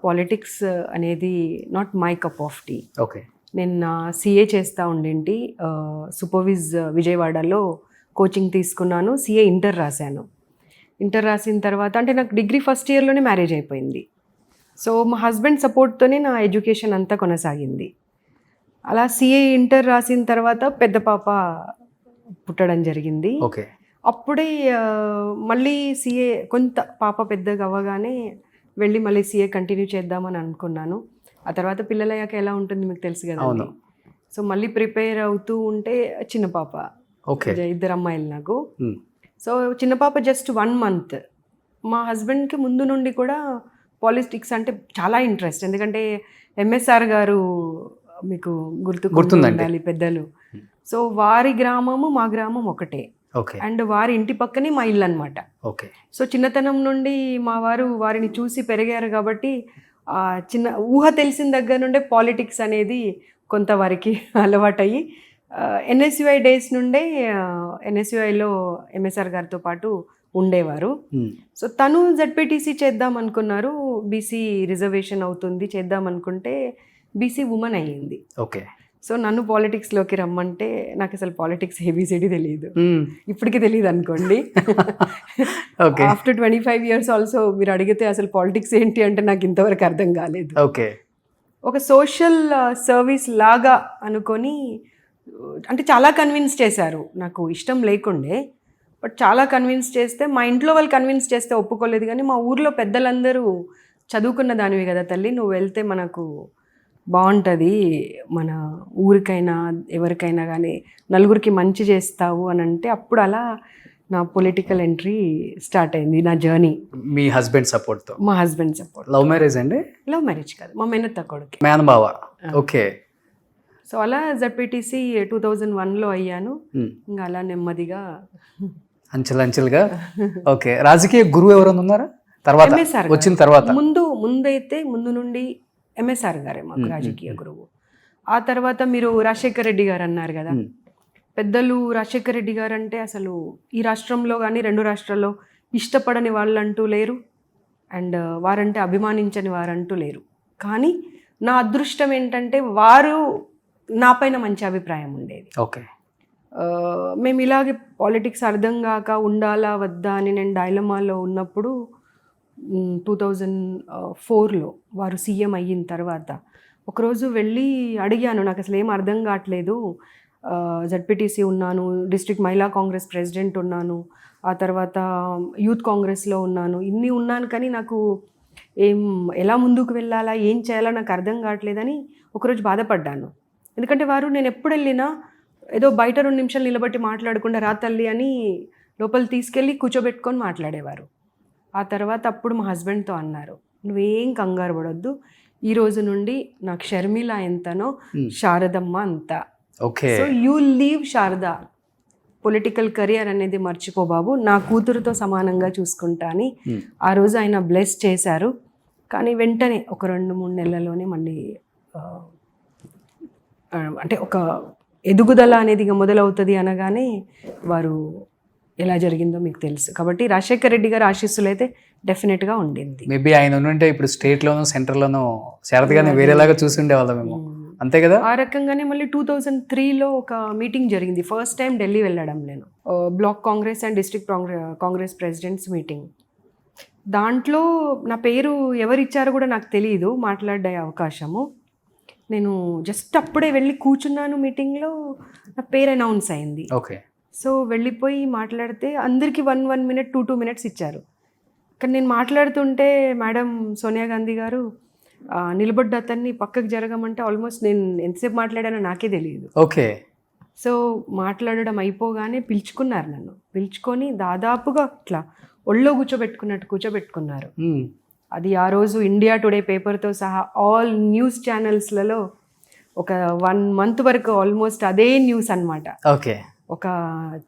పాలిటిక్స్ అనేది not my cup of tea. Okay, నేను సిఏ చేస్తూ ఉండేంటి, సూపర్విజ్ విజయవాడలో కోచింగ్ తీసుకున్నాను, సిఏ ఇంటర్ రాశాను. ఇంటర్ రాసిన తర్వాత అంటే నాకు డిగ్రీ ఫస్ట్ ఇయర్లోనే మ్యారేజ్ అయిపోయింది. సో మా హస్బెండ్ సపోర్ట్తోనే నా ఎడ్యుకేషన్ అంతా కొనసాగింది. అలా సిఏ ఇంటర్ రాసిన తర్వాత పెద్ద పాప పుట్టడం జరిగింది. ఓకే, అప్పుడే మళ్ళీ సిఏ కొంత పాప పెద్దగా అవ్వగానే వెళ్ళి మళ్ళీ సిఏ కంటిన్యూ చేద్దామని అనుకున్నాను. ఆ తర్వాత పిల్లలయ్యాక ఎలా ఉంటుంది మీకు తెలుసు కదా. సో మళ్ళీ ప్రిపేర్ అవుతూ ఉంటే చిన్న పాప, 2 అమ్మాయిలు నాకు. సో చిన్న పాప జస్ట్ 1 month. మా హస్బెండ్కి ముందు నుండి కూడా పాలిటిక్స్ అంటే చాలా ఇంట్రెస్ట్. ఎందుకంటే ఎంఎస్ఆర్ గారు మీకు గుర్తుండాలి పెద్దలు. సో వారి గ్రామము మా గ్రామం ఒకటే, అండ్ వారి ఇంటి పక్కనే మా ఇల్లు అనమాట. సో చిన్నతనం నుండి మా వారు వారిని చూసి పెరిగారు కాబట్టి చిన్న ఊహ తెలిసిన దగ్గర నుండే పాలిటిక్స్ అనేది కొంతవరకు అలవాటయ్యి ఎన్ఎస్యుఐ డేస్ నుండే ఎన్ఎస్యుఐలో ఎంఎస్ఆర్ గారితో పాటు ఉండేవారు. సో తను జెడ్పీటీసీ చేద్దాం అనుకున్నారు, బీసీ రిజర్వేషన్ అవుతుంది చేద్దాం అనుకుంటే బీసీ ఉమెన్ అయ్యింది. ఓకే, సో నన్ను పాలిటిక్స్లోకి రమ్మంటే నాకు అసలు పాలిటిక్స్ ఏబిసిడి తెలియదు, ఇప్పటికీ తెలియదు అనుకోండి. ఆఫ్టర్ 25 years ఆల్సో మీరు అడిగితే అసలు పాలిటిక్స్ ఏంటి అంటే నాకు ఇంతవరకు అర్థం కాలేదు. ఓకే, ఒక సోషల్ సర్వీస్ లాగా అనుకొని, అంటే చాలా కన్విన్స్ చేశారు. నాకు ఇష్టం లేకుండే, బట్ చాలా కన్విన్స్ చేస్తే, మా ఇంట్లో వాళ్ళు కన్విన్స్ చేస్తే ఒప్పుకోలేదు. కానీ మా ఊర్లో పెద్దలందరూ చదువుకున్న దానివి కదా తల్లి, నువ్వు వెళ్తే మనకు బాగుంటుంది, మన ఊరికైనా ఎవరికైనా కానీ నలుగురికి మంచి చేస్తావు అని అంటే, అప్పుడు అలా నా పొలిటికల్ ఎంట్రీ స్టార్ట్ అయింది, నా జర్నీ. మీ హస్బెండ్ సపోర్ట్తో? మా హస్బెండ్ సపోర్ట్. లవ్ మ్యారేజ్ అండి? లవ్ మ్యారేజ్ కాదు, మా మేనత్త కొడుకు. మేనబావ. ఓకే. సో అలా జడ్పీటీసీ 2001లో అయ్యాను. ఇంకా అలా నెమ్మదిగా అంచెలంచెలుగా. ఓకే. రాజకీయ గురువు ఎవరైనా ఉన్నారా తర్వాత ఎంఎస్ఆర్ వచ్చిన తర్వాత? ముందు నుండి ఎంఎస్ఆర్ గారే మాకు రాజకీయ గురువు. ఆ తర్వాత మీరు రాజశేఖర్ రెడ్డి గారు అన్నారు కదా, పెద్దలు రాజశేఖర్ రెడ్డి గారు అంటే అసలు ఈ రాష్ట్రంలో కానీ 2 రాష్ట్రాల్లో ఇష్టపడని వాళ్ళంటూ లేరు, అండ్ వారంటే అభిమానించని వారంటూ లేరు. కానీ నా అదృష్టం ఏంటంటే వారు నా పైన మంచి అభిప్రాయం ఉండేది. ఓకే. మేము ఇలాగే పాలిటిక్స్ అర్థం కాక ఉండాలా వద్దా అని నేను డైలమాలో ఉన్నప్పుడు 2004లో వారు సీఎం అయిన తర్వాత ఒకరోజు వెళ్ళి అడిగాను, నాకు అసలు ఏం అర్థం కావట్లేదు, జడ్పీటీసీ ఉన్నాను, డిస్ట్రిక్ట్ మహిళా కాంగ్రెస్ ప్రెసిడెంట్ ఉన్నాను, ఆ తర్వాత యూత్ కాంగ్రెస్లో ఉన్నాను, ఇన్ని ఉన్నాను, కానీ నాకు ఎలా ముందుకు వెళ్ళాలా, ఏం చేయాలా నాకు అర్థం కావట్లేదని ఒకరోజు బాధపడ్డాను. ఎందుకంటే వారు నేను ఎప్పుడు వెళ్ళినా ఏదో బయట 2 నిమిషాలు నిలబట్టి మాట్లాడకుండా రా తల్లి అని లోపల తీసుకెళ్ళి కూర్చోబెట్టుకొని మాట్లాడేవారు. ఆ తర్వాత అప్పుడు మా హస్బెండ్తో అన్నారు, నువ్వేం కంగారు పడొద్దు, ఈ రోజు నుండి నాకు షర్మిల ఎంతనో శారదమ్మ అంత. Okay. So you leave Sharada, political career అనేది మర్చిపో బాబు, నా కూతురుతో సమానంగా చూసుకుంటా అని ఆ రోజు ఆయన బ్లెస్ చేశారు. కానీ వెంటనే ఒక 2-3 నెలల్లోనే మళ్ళీ అంటే ఒక ఎదుగుదల అనేది ఇక మొదలవుతుంది అనగానే వారు ఎలా జరిగిందో మీకు తెలుసు. కాబట్టి రాజశేఖర్ రెడ్డి గారు ఆశీస్సులు అయితే డెఫినెట్గా ఉండింది. మేబీ ఆయన ఉంటే ఇప్పుడు స్టేట్లోనూ సెంట్రల్లోనూ శారదగానే వేరేలాగా చూసి ఉండేవాళ్ళం మేము, అంతే కదా? ఆ రకంగానే మళ్ళీ 2003లో ఒక మీటింగ్ జరిగింది, ఫస్ట్ టైం ఢిల్లీ వెళ్ళడం నేను, block Congress and district Congress presidents meeting. దాంట్లో నా పేరు ఎవరు ఇచ్చారో కూడా నాకు తెలియదు, మాట్లాడే అవకాశము. నేను జస్ట్ అప్పుడే వెళ్ళి కూర్చున్నాను మీటింగ్లో, నా పేరు అనౌన్స్ అయింది. ఓకే. సో వెళ్ళిపోయి మాట్లాడితే అందరికీ 1 minute 2 minutes ఇచ్చారు. కానీ నేను మాట్లాడుతుంటే మేడం సోనియా గాంధీ గారు నిలబడ్డ అతన్ని పక్కకు జరగమంటే ఆల్మోస్ట్ నేను ఎంతసేపు మాట్లాడానో నాకే తెలియదు. ఓకే. సో మాట్లాడడం అయిపోగానే పిలుచుకున్నారు, నన్ను పిలుచుకొని దాదాపుగా ఇట్లా ఒళ్ళో కూర్చోబెట్టుకున్నారు. అది ఆ రోజు ఇండియా టుడే పేపర్తో సహా ఆల్ న్యూస్ ఛానల్స్లలో ఒక 1 month వరకు ఆల్మోస్ట్ అదే న్యూస్ అన్నమాట. ఓకే. ఒక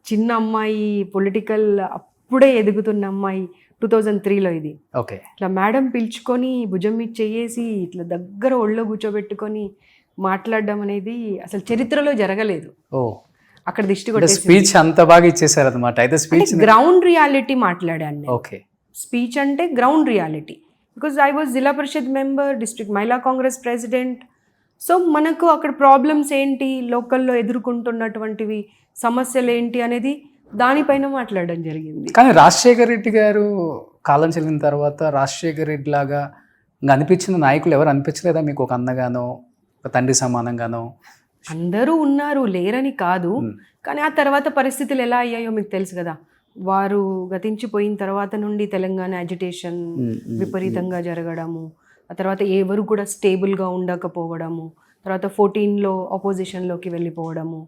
చిన్న అమ్మాయి, పొలిటికల్ అప్పుడే ఎదుగుతున్న అమ్మాయి, 2003లో ఇది. ఓకే. ఇట్లా మేడం పిలుచుకొని భుజం మీద చేసి ఇట్లా దగ్గర ఒళ్ళో కూర్చోబెట్టుకొని మాట్లాడడం అనేది అసలు చరిత్రలో జరగలేదు. ఓ, అక్కడ దిష్టి కొట్టేసి స్పీచ్ అంత బాగా ఇచ్చేసారు అనమాట. అయితే స్పీచ్ గ్రౌండ్ రియాలిటీ మాట్లాడాను. ఓకే. స్పీచ్ అంటే ground reality, because I was జిల్లా పరిషత్ మెంబర్, డిస్ట్రిక్ట్ మహిళా కాంగ్రెస్ ప్రెసిడెంట్. సో మనకు అక్కడ ప్రాబ్లమ్స్ ఏంటి, లోకల్లో ఎదుర్కొంటున్నటువంటివి సమస్యలు ఏంటి అనేది దానిపైన మాట్లాడడం జరిగింది. కానీ రాజశేఖర్ రెడ్డి గారు కాలం చెల్లిన తర్వాత రాజశేఖర్ రెడ్డి లాగా ఇంకా అనిపించిన నాయకులు ఎవరు అనిపించలేదా మీకు? ఒక అన్నగానో, ఒక తండ్రి సమానంగానో? అందరూ ఉన్నారు, లేరని కాదు, కానీ ఆ తర్వాత పరిస్థితులు ఎలా అయ్యాయో మీకు తెలుసు కదా. వారు గతించిపోయిన తర్వాత నుండి తెలంగాణ అజిటేషన్ విపరీతంగా జరగడము, ఆ తర్వాత ఎవరు కూడా స్టేబుల్గా ఉండకపోవడము, తర్వాత 14లో ఆపోజిషన్లోకి వెళ్ళిపోవడము,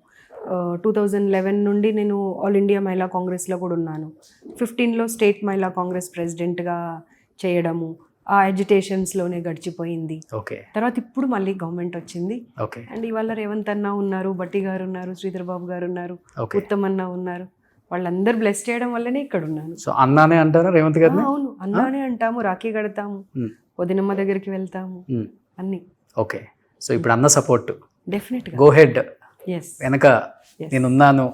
2011 నుండి నేను ఆల్ ఇండియా మహిళా కాంగ్రెస్లో కూడా ఉన్నాను, 15లో స్టేట్ మహిళా కాంగ్రెస్ ప్రెసిడెంట్గా చేయడము, ఆ అజిటేషన్స్లోనే గడిచిపోయింది. ఓకే. తర్వాత ఇప్పుడు మళ్ళీ గవర్నమెంట్ వచ్చింది. ఓకే. అండ్ ఇవాళ రేవంత్ అన్న ఉన్నారు, బట్టి గారు ఉన్నారు, శ్రీధర్ బాబు గారు ఉన్నారు, ఉత్తమ్ అన్న ఉన్నారు, వాళ్ళందరూ బ్లెస్ చేయడం వల్లనే ఇక్కడ ఉన్నాను. సో అన్నానే అంటారా రేవంత్ గారిని? అవును, అన్నానే అంటాము, రాఖీ కడతాము, వదినమ్మ దగ్గరికి వెళ్తాము, అన్ని. ఓకే. సో ఇప్పుడు అన్న సపోర్ట్ డెఫినెట్గా, గో హెడ్, ఎస్, వెనక నేనున్నాను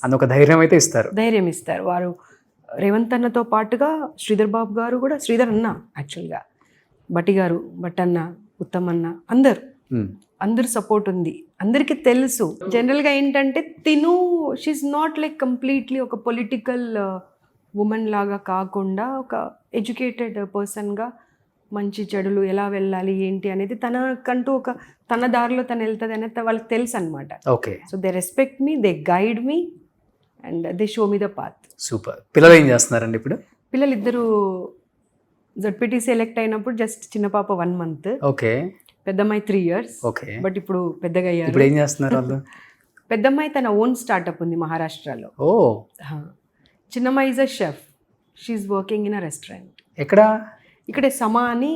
అని ఒక ధైర్యం అయితే ఇస్తారు. ధైర్యం ఇస్తారు వారు. రేవంత్ అన్నతో పాటుగా శ్రీధర్ బాబు గారు కూడా, శ్రీధర్ అన్న యాక్చువల్గా, బట్టి గారు, బట్టన్న, ఉత్తమ్ అన్న, అందరు సపోర్ట్ ఉంది, అందరికీ తెలుసు. జనరల్గా ఏంటంటే తిను షీఈ్ నాట్ లైక్ కంప్లీట్లీ ఒక పొలిటికల్ ఉమెన్ లాగా కాకుండా ఒక ఎడ్యుకేటెడ్ పర్సన్గా మంచి చెడులు ఎలా వెళ్ళాలి ఏంటి అనేది తనకంటూ తన దారిలో తను వెళ్తుంది అనేది వాళ్ళకి తెలుసు అనమాట. Okay, so they respect me, they guide me and they show me the path. Super. పిల్లలు ఏం చేస్తున్నారండి ఇప్పుడు? పిల్లలు ఇద్దరు జడ్పీటీ సెలెక్ట్ అయినప్పుడు జస్ట్ చిన్న పాప 1 month, ఓకే, పెద్దమ్మాయి 3 years. ఓకే. బట్ ఇప్పుడు పెద్దగా అయ్యారు. ఇప్పుడు ఏం చేస్తున్నారు వాళ్ళు? పెద్దమ్మాయి తన ఓన్ స్టార్ట్అప్ ఉంది మహారాష్ట్రలో. ఓ, చిన్నమ్మాయి is a chef, she's working in a restaurant. ఎక్కడ? ఇక్కడే సమా అని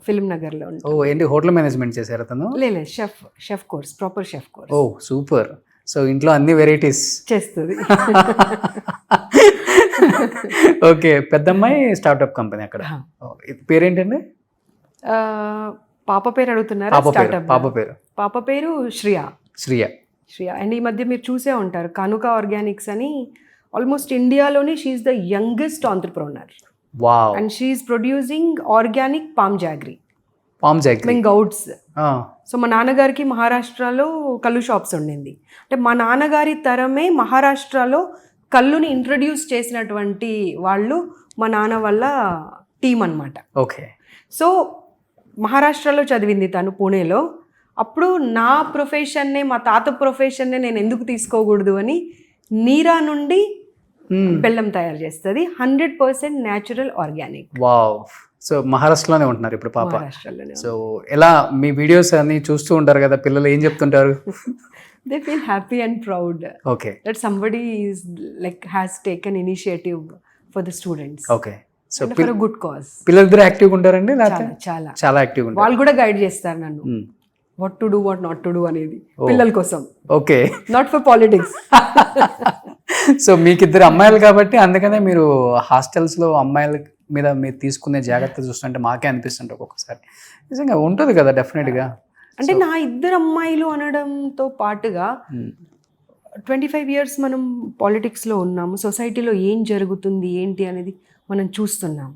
ఫిల్మ్ నగర్లో ఓ, ఉంటుంది. ఏంటి హోటల్ మేనేజ్మెంట్ చేశారు తను? లేదు, chef course, proper chef course. Oh super. So ఇంట్లో అన్ని వెరైటీస్ చేస్తుంది. ఓకే, పెద్దమ్మాయి స్టార్ట్అప్ కంపెనీ అక్కడ. పేరేంటండి? పాప పేరు అడుగుతున్నారు. పాప పేరు శ్రియ. అండ్ ఈ మధ్య మీరు చూసే ఉంటారు, కనుక ఆర్గానిక్స్ అని. ఆల్మోస్ట్ ఇండియాలోనే she's the youngest entrepreneur. Wow. And she's producing organic palm jaggery. Goods. So మా నాన్నగారికి మహారాష్ట్రలో కళ్ళు షాప్స్ ఉండింది. అంటే మా నాన్నగారి తరమే మహారాష్ట్రలో కళ్ళుని ఇంట్రడ్యూస్ చేసినటువంటి వాళ్ళు మా నాన్న వాళ్ళ టీం అన్నమాట. ఓకే. సో మహారాష్ట్రలో చదివింది తను, పూణేలో. అప్పుడు నా ప్రొఫెషన్నే, మా తాత ప్రొఫెషన్నే నేను ఎందుకు తీసుకోకూడదు అని నీరా నుండి బెల్లం తయారు చేస్తుంది. 100% న్యాచురల్ ఆర్గానిక్. వావ్. సో మహారాష్ట్రలోనే ఉంటున్నారు ఇప్పుడు పాప. మహారాష్ట్రలోనే. సో ఎలా మీ వీడియోస్ అన్ని చూస్తూ ఉంటారు కదా, పిల్లలు ఏం చెప్తుంటారు? They feel happy and proud. Okay. That somebody is has taken initiative for the students. Okay. So and for a good cause. పిల్లలిద్దరు యాక్టివ్గా ఉంటారండి? చాలా యాక్టివ్గా ఉంటారు. వాళ్ళు కూడా గైడ్ చేస్తారు నన్ను, what to do, what not to do అనేది పిల్లల కోసం. Okay. Not for politics. So మీకు ఇద్దరు అమ్మాయిలు కాబట్టి అందుకనే మీరు హాస్టల్స్లో అమ్మాయిల మీద మీరు తీసుకునే జాగ్రత్త చూస్తుంటే మాకే అనిపిస్తుంటే ఒక్కొక్కసారి నిజంగా ఉంటుంది కదా డెఫినెట్గా. అంటే నా ఇద్దరు అమ్మాయిలు అనడంతో పాటుగా 25 years మనం పాలిటిక్స్లో ఉన్నాము, సొసైటీలో ఏం జరుగుతుంది ఏంటి అనేది మనం చూస్తున్నాం.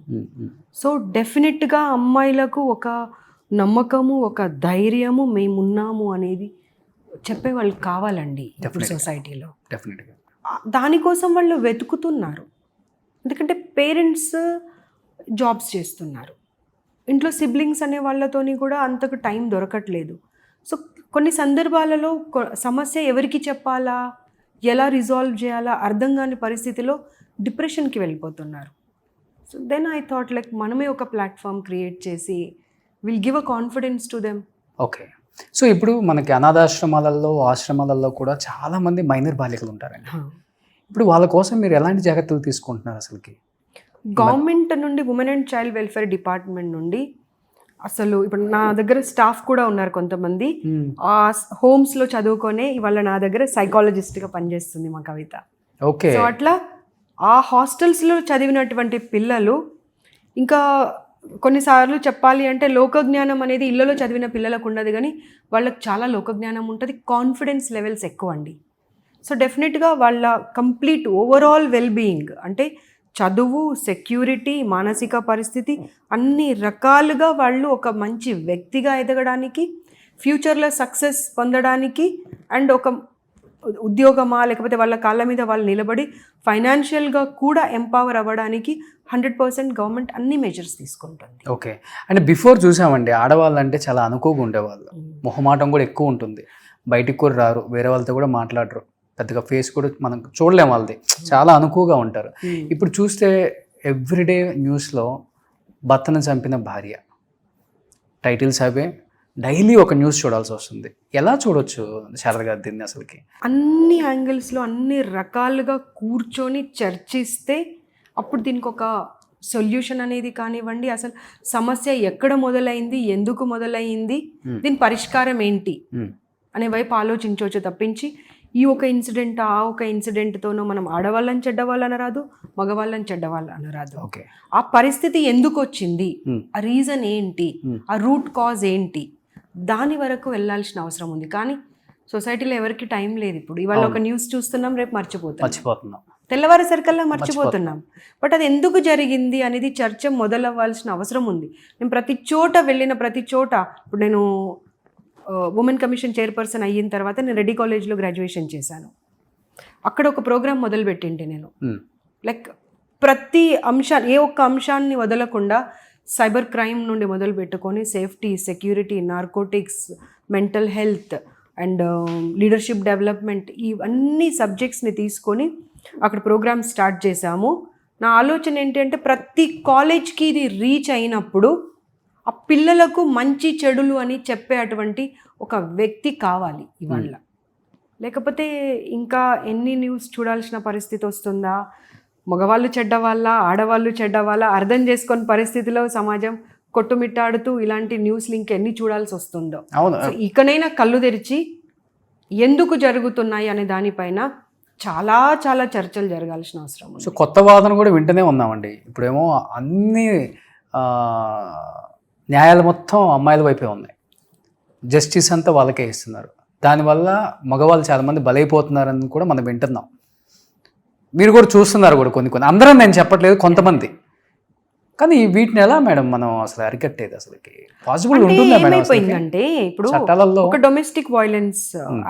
సో డెఫినెట్గా అమ్మాయిలకు ఒక నమ్మకము, ఒక ధైర్యము, మేమున్నాము అనేది చెప్పే వాళ్ళు కావాలండి ఇప్పుడు సొసైటీలో. డెఫినెట్గా దానికోసం వాళ్ళు వెతుకుతున్నారు. ఎందుకంటే పేరెంట్స్ జాబ్స్ చేస్తున్నారు, ఇంట్లో సిబ్లింగ్స్ అనే వాళ్ళతోని కూడా అంతకు టైం దొరకట్లేదు. సో కొన్ని సందర్భాలలో సమస్య ఎవరికి చెప్పాలా, ఎలా రిజాల్వ్ చేయాలా అర్థం కాని పరిస్థితిలో డిప్రెషన్కి వెళ్ళిపోతున్నారు. సో దెన్ ఐ థాట్ మనమే ఒక ప్లాట్ఫామ్ క్రియేట్ చేసి will give a confidence to them. Okay. So ఇప్పుడు మనకి అనాథాశ్రమాలలో, ఆశ్రమాలలో కూడా చాలామంది మైనర్ బాలికలు ఉంటారండి. ఇప్పుడు వాళ్ళ కోసం మీరు ఎలాంటి జాగ్రత్తలు తీసుకుంటున్నారు అసలుకి? గవర్నమెంట్ నుండి women and child welfare department నుండి అసలు ఇప్పుడు నా దగ్గర స్టాఫ్ కూడా ఉన్నారు కొంతమంది. ఆ హోమ్స్లో చదువుకొనే ఇవాళ నా దగ్గర సైకాలజిస్ట్గా పనిచేస్తుంది మా కవిత. ఓకే. సో అట్లా ఆ హాస్టల్స్లో చదివినటువంటి పిల్లలు, ఇంకా కొన్నిసార్లు చెప్పాలి అంటే లోకజ్ఞానం అనేది ఇళ్లలో చదివిన పిల్లలకు ఉండదు, కానీ వాళ్ళకి చాలా లోకజ్ఞానం ఉంటుంది, కాన్ఫిడెన్స్ లెవెల్స్ ఎక్కువ అండి. సో డెఫినెట్గా వాళ్ళ కంప్లీట్ ఓవరాల్ వెల్బీయింగ్ అంటే చదువు, సెక్యూరిటీ, మానసిక పరిస్థితి అన్ని రకాలుగా వాళ్ళు ఒక మంచి వ్యక్తిగా ఎదగడానికి, ఫ్యూచర్లో సక్సెస్ పొందడానికి, అండ్ ఒక ఉద్యోగమా లేకపోతే వాళ్ళ కాళ్ళ మీద వాళ్ళు నిలబడి ఫైనాన్షియల్గా కూడా ఎంపవర్ అవ్వడానికి 100% గవర్నమెంట్ అన్ని మెజర్స్ తీసుకుంటుంది. ఓకే. అంటే బిఫోర్ చూసామండి, ఆడవాళ్ళు అంటే చాలా అనుకోగా ఉండేవాళ్ళు, మొహమాటం కూడా ఎక్కువ ఉంటుంది, బయటికి కూడా రారు, వేరే వాళ్ళతో కూడా మాట్లాడరు, పెద్దగా ఫేస్ కూడా మనం చూడలేము, వాళ్ళది చాలా అనుకువగా ఉంటారు. ఇప్పుడు చూస్తే ఎవ్రీడే న్యూస్లో భర్తను చంపిన భార్య టైటిల్స్ అవే, డైలీ ఒక న్యూస్ చూడాల్సి వస్తుంది. ఎలా చూడొచ్చు శారద గారు దీన్ని అసలుకి? అన్ని యాంగిల్స్లో అన్ని రకాలుగా కూర్చొని చర్చిస్తే అప్పుడు దీనికి ఒక సొల్యూషన్ అనేది కానివ్వండి, అసలు సమస్య ఎక్కడ మొదలైంది, ఎందుకు మొదలైంది, దీని పరిష్కారం ఏంటి అనే వైపు ఆలోచించవచ్చు తప్పించి ఈ ఒక ఇన్సిడెంట్ ఆ ఒక ఇన్సిడెంట్తోనో మనం ఆడవాళ్ళని చెడ్డవాళ్ళు అనరాదు, మగవాళ్ళని చెడ్డవాళ్ళు అనరాదు. ఓకే. ఆ పరిస్థితి ఎందుకు వచ్చింది, ఆ రీజన్ ఏంటి, ఆ రూట్ కాజ్ ఏంటి, దాని వరకు వెళ్ళాల్సిన అవసరం ఉంది. కానీ సొసైటీలో ఎవరికి టైం లేదు. ఇప్పుడు ఇవాళ ఒక న్యూస్ చూస్తున్నాం, రేపు మర్చిపోతున్నాం, తెల్లవారేసరికల్లా మర్చిపోతున్నాం. బట్ అది ఎందుకు జరిగింది అనేది చర్చ మొదలవ్వాల్సిన అవసరం ఉంది. నేను ప్రతి చోట వెళ్ళిన ప్రతి చోట, ఇప్పుడు నేను ఉమెన్ కమిషన్ చైర్పర్సన్ అయిన తర్వాత నేను రెడ్డి కాలేజ్లో గ్రాడ్యుయేషన్ చేశాను. అక్కడ ఒక ప్రోగ్రామ్ మొదలుపెట్టింటే నేను ప్రతి అంశాన్ని, ఏ ఒక్క అంశాన్ని వదలకుండా సైబర్ క్రైమ్ నుండి మొదలు పెట్టుకొని safety, security, narcotics, mental health and leadership development, ఇవన్నీ సబ్జెక్ట్స్ని తీసుకొని అక్కడ ప్రోగ్రామ్ స్టార్ట్ చేశాము. నా ఆలోచన ఏంటంటే ప్రతి కాలేజ్కి ఇది రీచ్ అయినప్పుడు ఆ పిల్లలకు మంచి చెడులు అని చెప్పే అటువంటి ఒక వ్యక్తి కావాలి ఇవాళ. లేకపోతే ఇంకా ఎన్ని న్యూస్ చూడాల్సిన పరిస్థితి వస్తుందా, మగవాళ్ళు చెడ్డవాళ్ళ, ఆడవాళ్ళు చెడ్డవాళ్ళ అర్థం చేసుకొని పరిస్థితిలో సమాజం కొట్టుమిట్టాడుతూ ఇలాంటి న్యూస్లు ఇంకెన్ని చూడాల్సి వస్తుందో. అవును. ఇకనైనా కళ్ళు తెరిచి ఎందుకు జరుగుతున్నాయి అనే దానిపైన చాలా చాలా చర్చలు జరగాల్సిన అవసరం ఉంది. సో కొత్త వాదన కూడా వింటూనే ఉన్నామండి. ఇప్పుడేమో అన్ని న్యాయాలు మొత్తం అమ్మాయిల వైపే ఉన్నాయి, జస్టిస్ అంతా వాళ్ళకే ఇస్తున్నారు. దానివల్ల మగవాళ్ళు చాలామంది బలైపోతున్నారని కూడా మనం వింటున్నాం. మీరు కూడా చూస్తున్నారు కూడా కొన్ని అందరం నేను చెప్పట్లేదు, కొంతమంది. కానీ వీటిని ఎలా మేడం మనం అసలు అరికట్టేది? అసలుకి పాసిబుల్ ఉంటుందా మేడం? ఏమైపోయిందంటే ఇప్పుడు చట్టాలలో ఒక డొమెస్టిక్ వైలెన్స్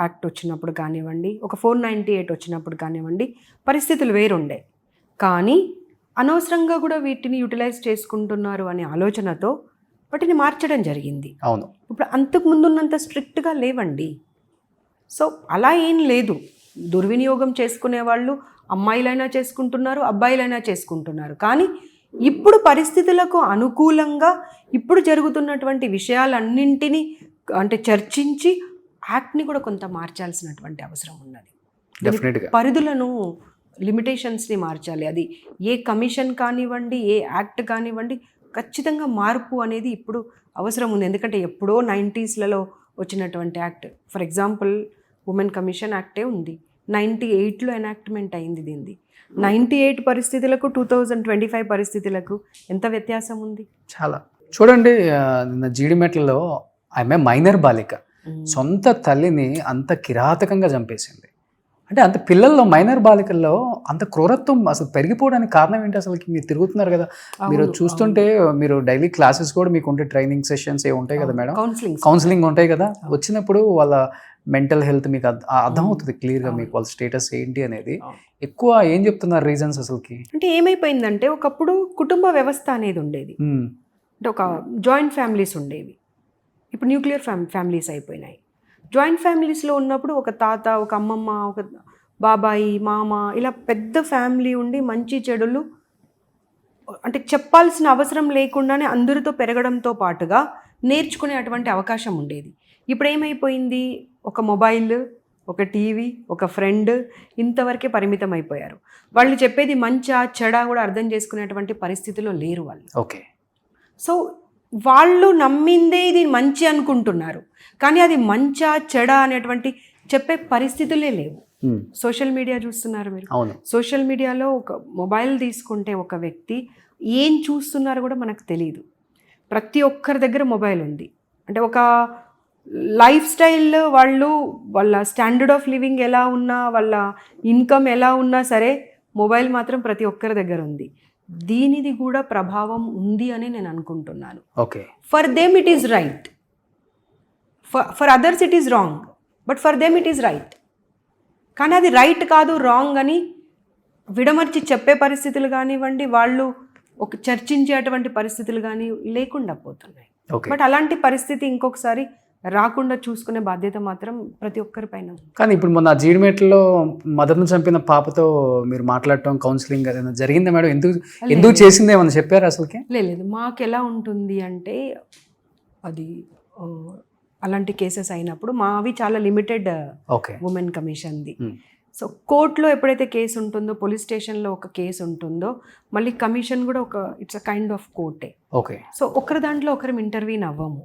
యాక్ట్ వచ్చినప్పుడు కానివ్వండి, ఒక 498 వచ్చినప్పుడు కానివ్వండి, పరిస్థితులు వేరుండే. కానీ అనవసరంగా కూడా వీటిని యూటిలైజ్ చేసుకుంటున్నారు అనే ఆలోచనతో వాటిని మార్చడం జరిగింది. అవును. ఇప్పుడు అంతకు ముందున్నంత స్ట్రిక్ట్గా లేవండి. సో అలా ఏం లేదు. దుర్వినియోగం చేసుకునే వాళ్ళు అమ్మాయిలైనా చేసుకుంటున్నారు, అబ్బాయిలైనా చేసుకుంటున్నారు. కానీ ఇప్పుడు పరిస్థితులకు అనుకూలంగా ఇప్పుడు జరుగుతున్నటువంటి విషయాలన్నింటినీ అంటే చర్చించి యాక్ట్ని కూడా కొంత మార్చాల్సినటువంటి అవసరం ఉన్నది. డెఫినెట్గా పరిధులను, లిమిటేషన్స్ని మార్చాలి. అది ఏ కమిషన్ కానివ్వండి, ఏ యాక్ట్ కానివ్వండి, ఖచ్చితంగా మార్పు అనేది ఇప్పుడు అవసరం ఉంది. ఎందుకంటే ఎప్పుడో 90sలలో వచ్చినటువంటి act, for example women commission యాక్టే ఉంది, 98లో ఎనాక్ట్మెంట్ అయింది. దీనిది 98 పరిస్థితులకు 2025 పరిస్థితులకు ఎంత వ్యత్యాసం ఉంది? చాలా. చూడండి, నిన్న జీడిమెట్లలో ఆమె మైనర్ బాలిక సొంత తల్లిని అంత కిరాతకంగా చంపేసింది. అంటే అంత పిల్లల్లో, మైనర్ బాలికల్లో అంత క్రూరత్వం అసలు పెరిగిపోవడానికి కారణం ఏంటి? అసలు మీరు తిరుగుతున్నారు కదా, మీరు చూస్తుంటే, మీరు డైలీ క్లాసెస్ కూడా మీకు ఉంటే, ట్రైనింగ్ సెషన్స్ ఏ ఉంటాయి కదా మేడం, కౌన్సిలింగ్ ఉంటాయి కదా, వచ్చినప్పుడు వాళ్ళ మెంటల్ హెల్త్ మీకు అర్థమవుతుంది క్లియర్గా, మీకు వాళ్ళ స్టేటస్ ఏంటి అనేది. ఎక్కువ ఏం చెప్తున్నారు రీజన్స్ అసలుకి? అంటే ఏమైపోయిందంటే ఒకప్పుడు కుటుంబ వ్యవస్థ అనేది ఉండేది, అంటే ఒక జాయింట్ ఫ్యామిలీస్ ఉండేవి. ఇప్పుడు న్యూక్లియర్ ఫ్యామిలీస్ అయిపోయినాయి. జాయింట్ ఫ్యామిలీస్లో ఉన్నప్పుడు ఒక తాత, ఒక అమ్మమ్మ, ఒక బాబాయి, మామ, ఇలా పెద్ద ఫ్యామిలీ ఉండి మంచి చెడులు అంటే చెప్పాల్సిన అవసరం లేకుండానే అందరితో పెరగడంతో పాటుగా నేర్చుకునే అటువంటి అవకాశం ఉండేది. ఇప్పుడు ఏమైపోయింది, ఒక మొబైల్, ఒక టీవీ, ఒక ఫ్రెండ్, ఇంతవరకే పరిమితం అయిపోయారు. వాళ్ళు చెప్పేది మంచా చెడా కూడా అర్థం చేసుకునేటువంటి పరిస్థితిలో లేరు వాళ్ళు. ఓకే. సో వాళ్ళు నమ్మిందే ఇది మంచి అనుకుంటున్నారు, కానీ అది మంచా చెడా అనేటువంటి చెప్పే పరిస్థితులే లేవు. సోషల్ మీడియా చూస్తున్నారు మీరు. అవును. సోషల్ మీడియాలో ఒక మొబైల్ తీసుకుంటే ఒక వ్యక్తి ఏం చూస్తున్నారో కూడా మనకు తెలియదు. ప్రతి ఒక్కరి దగ్గర మొబైల్ ఉంది. అంటే ఒక లైఫ్ స్టైల్, వాళ్ళ స్టాండర్డ్ ఆఫ్ లివింగ్ ఎలా ఉన్నా, వాళ్ళ ఇన్కమ్ ఎలా ఉన్నా సరే, మొబైల్ మాత్రం ప్రతి ఒక్కరి దగ్గర ఉంది. దీనిది కూడా ప్రభావం ఉంది అని నేను అనుకుంటున్నాను. Okay. For them it is right, for others it is wrong, but for them it is right. కానీ అది రైట్ కాదు, రాంగ్ అని విడమర్చి చెప్పే పరిస్థితులు కానివ్వండి, వాళ్ళు ఒక చర్చించేటువంటి పరిస్థితులు కానీ లేకుండా పోతున్నాయి. బట్ అలాంటి పరిస్థితి ఇంకొకసారి రాకుండా చూసుకునే బాధ్యత మాత్రం ప్రతి ఒక్కరి పైన. కానీ ఇప్పుడు మొన్న జీడిమెట్లో మదర్ను చంపిన పాపతో మీరు మాట్లాడటం, కౌన్సిలింగ్ ఏదైనా జరిగిందా మేడం? ఎందుకు చేసింది ఏమన్నా చెప్పారు అసలుకి? లేదు, మాకు ఎలా ఉంటుంది అంటే, అది అలాంటి కేసెస్ అయినప్పుడు మావి చాలా లిమిటెడ్ ఉమెన్ కమిషన్ది. సో కోర్టులో ఎప్పుడైతే కేసు ఉంటుందో, పోలీస్ స్టేషన్లో ఒక కేసు ఉంటుందో, మళ్ళీ కమిషన్ కూడా ఒక ఇట్స్ అ కైండ్ ఆఫ్ కోర్టే. ఓకే. సో ఒకరి దాంట్లో ఒకరం ఇంటర్వ్యూన్ అవ్వము.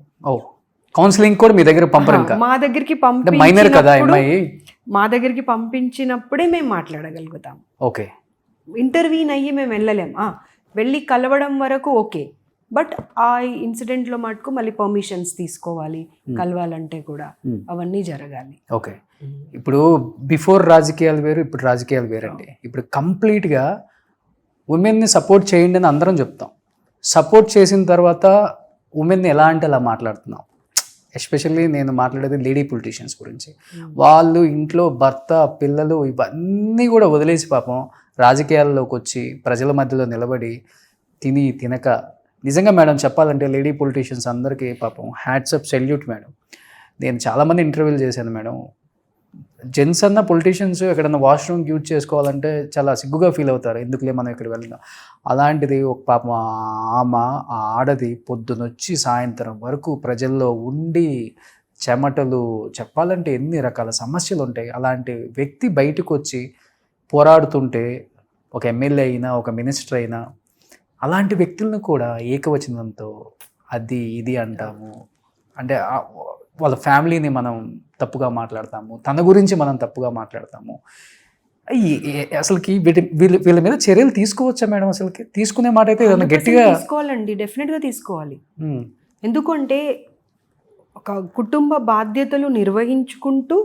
కౌన్సిలింగ్ కూడా మీ దగ్గర పంపరు? మా దగ్గరికి మా దగ్గరికి పంపించినప్పుడే మేము మాట్లాడగలుగుతాం. ఓకే. ఇంటర్వ్యూన్ అయ్యి మేము వెళ్ళలేం. వెళ్ళి కలవడం వరకు ఓకే, బట్ ఆ ఇన్సిడెంట్లో మటుకు మళ్ళీ పర్మిషన్స్ తీసుకోవాలి, కలవాలంటే కూడా అవన్నీ జరగాలి. ఓకే. ఇప్పుడు బిఫోర్ రాజకీయాలు వేరు, ఇప్పుడు రాజకీయాలు వేరండి. ఇప్పుడు కంప్లీట్గా ఉమెన్ని సపోర్ట్ చేయండి అని అందరం చెప్తాం. సపోర్ట్ చేసిన తర్వాత ఉమెన్ని ఎలా అంటే అలా మాట్లాడుతున్నాం. ఎస్పెషల్లీ నేను మాట్లాడేది లేడీ పొలిటీషియన్స్ గురించి. వాళ్ళు ఇంట్లో భర్త, పిల్లలు ఇవన్నీ కూడా వదిలేసి పాపం రాజకీయాల్లోకి వచ్చి ప్రజల మధ్యలో నిలబడి తిని తినక నిజంగా మేడం చెప్పాలంటే లేడీ పొలిటీషియన్స్ అందరికీ పాపం హ్యాట్సప్ సెల్యూట్ మేడం. నేను చాలామంది ఇంటర్వ్యూలు చేశాను మేడం. జెంట్స్ అన్న పొలిటీషియన్స్ ఎక్కడన్నా వాష్రూమ్కి యూజ్ చేసుకోవాలంటే చాలా సిగ్గుగా ఫీల్ అవుతారు, ఎందుకులే మనం ఇక్కడ వెళ్దాం. అలాంటిది ఒక పాపం ఆమె ఆడది పొద్దునొచ్చి సాయంత్రం వరకు ప్రజల్లో ఉండి చెమటలు చెప్పాలంటే ఎన్ని రకాల సమస్యలు ఉంటాయి. అలాంటి వ్యక్తి బయటకు వచ్చి పోరాడుతుంటే ఒక ఎమ్మెల్యే అయినా ఒక మినిస్టర్ అయినా అలాంటి వ్యక్తులను కూడా ఏకవచనంతో అది ఇది అంటాము. అంటే వాళ్ళ ఫ్యామిలీని మనం తప్పుగా మాట్లాడతాము, తన గురించి మనం తప్పుగా మాట్లాడతాము. అసలుకి వీళ్ళ మీద చర్యలు తీసుకోవచ్చా మేడం? అసలుకి తీసుకునే మాట అయితే ఏదైనా గట్టిగా తీసుకోవాలండి, డెఫినెట్గా తీసుకోవాలి. ఎందుకంటే ఒక కుటుంబ బాధ్యతలు నిర్వహించుకుంటూ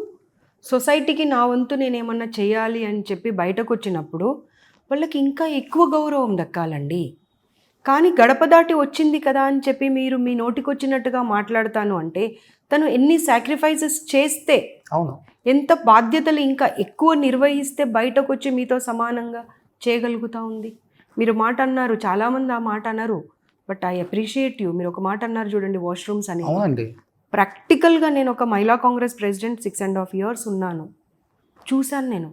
సొసైటీకి నా వంతు నేనేమన్నా చేయాలి అని చెప్పి బయటకు వచ్చినప్పుడు వాళ్ళకి ఇంకా ఎక్కువ గౌరవం దక్కాలండి. కానీ గడప దాటి వచ్చింది కదా అని చెప్పి మీరు మీ నోటికొచ్చినట్టుగా మాట్లాడతాను అంటే తను ఎన్ని సాక్రిఫైసెస్ చేస్తే, అవును, ఎంత బాధ్యతలు ఇంకా ఎక్కువ నిర్వహిస్తే బయటకు వచ్చి మీతో సమానంగా చేయగలుగుతూ ఉంది. మీరు మాట అన్నారు, చాలామంది ఆ మాట అన్నారు, బట్ ఐ అప్రిషియేట్ యూ. మీరు ఒక మాట అన్నారు చూడండి, వాష్రూమ్స్ అని. అవునండి, ప్రాక్టికల్గా నేను ఒక మహిళా కాంగ్రెస్ ప్రెసిడెంట్ 6.5 years ఉన్నాను, చూశాను. నేను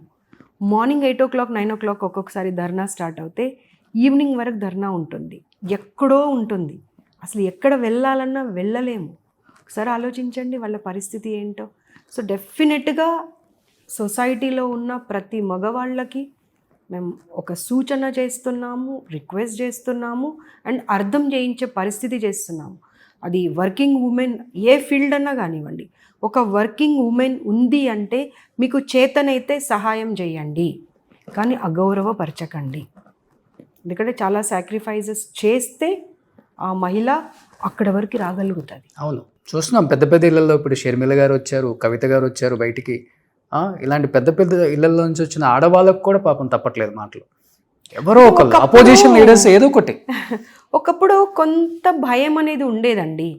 మార్నింగ్ 8 o'clock 9 o'clock ఒక్కొక్కసారి ధర్నా స్టార్ట్ అవుతే ఈవినింగ్ వరకు ధర్నా ఉంటుంది, ఎక్కడో ఉంటుంది. అసలు ఎక్కడ వెళ్ళాలన్నా వెళ్ళలేము. ఒకసారి ఆలోచించండి వాళ్ళ పరిస్థితి ఏంటో. సో డెఫినెట్గా సొసైటీలో ఉన్న ప్రతి మగవాళ్ళకి మేము ఒక సూచన చేస్తున్నాము, రిక్వెస్ట్ చేస్తున్నాము, అండ్ అర్థం చేయించే పరిస్థితి చేస్తున్నాము. అది వర్కింగ్ ఉమెన్ ఏ ఫీల్డ్ అన్నా కానివ్వండి, ఒక వర్కింగ్ ఉమెన్ ఉంది అంటే మీకు చేతనైతే సహాయం చేయండి, కానీ అగౌరవపరచకండి. ఎందుకంటే చాలా సాక్రిఫైజెస్ చేస్తే ఆ మహిళ అక్కడ వరకు రాగలుగుతుంది. అవును, చూస్తున్నాం పెద్ద పెద్ద ఇళ్లలో. ఇప్పుడు షర్మిల గారు వచ్చారు, కవిత గారు వచ్చారు బయటికి. ఇలాంటి పెద్ద పెద్ద ఇళ్లలో నుంచి వచ్చిన ఆడవాళ్ళకు కూడా పాపం తప్పట్లేదు మాటలు. ఎవరో ఒకళ్ళు అపోజిషన్ లీడర్స్ ఏదో ఒకటి. ఒకప్పుడు కొంత భయం అనేది ఉండేదండి,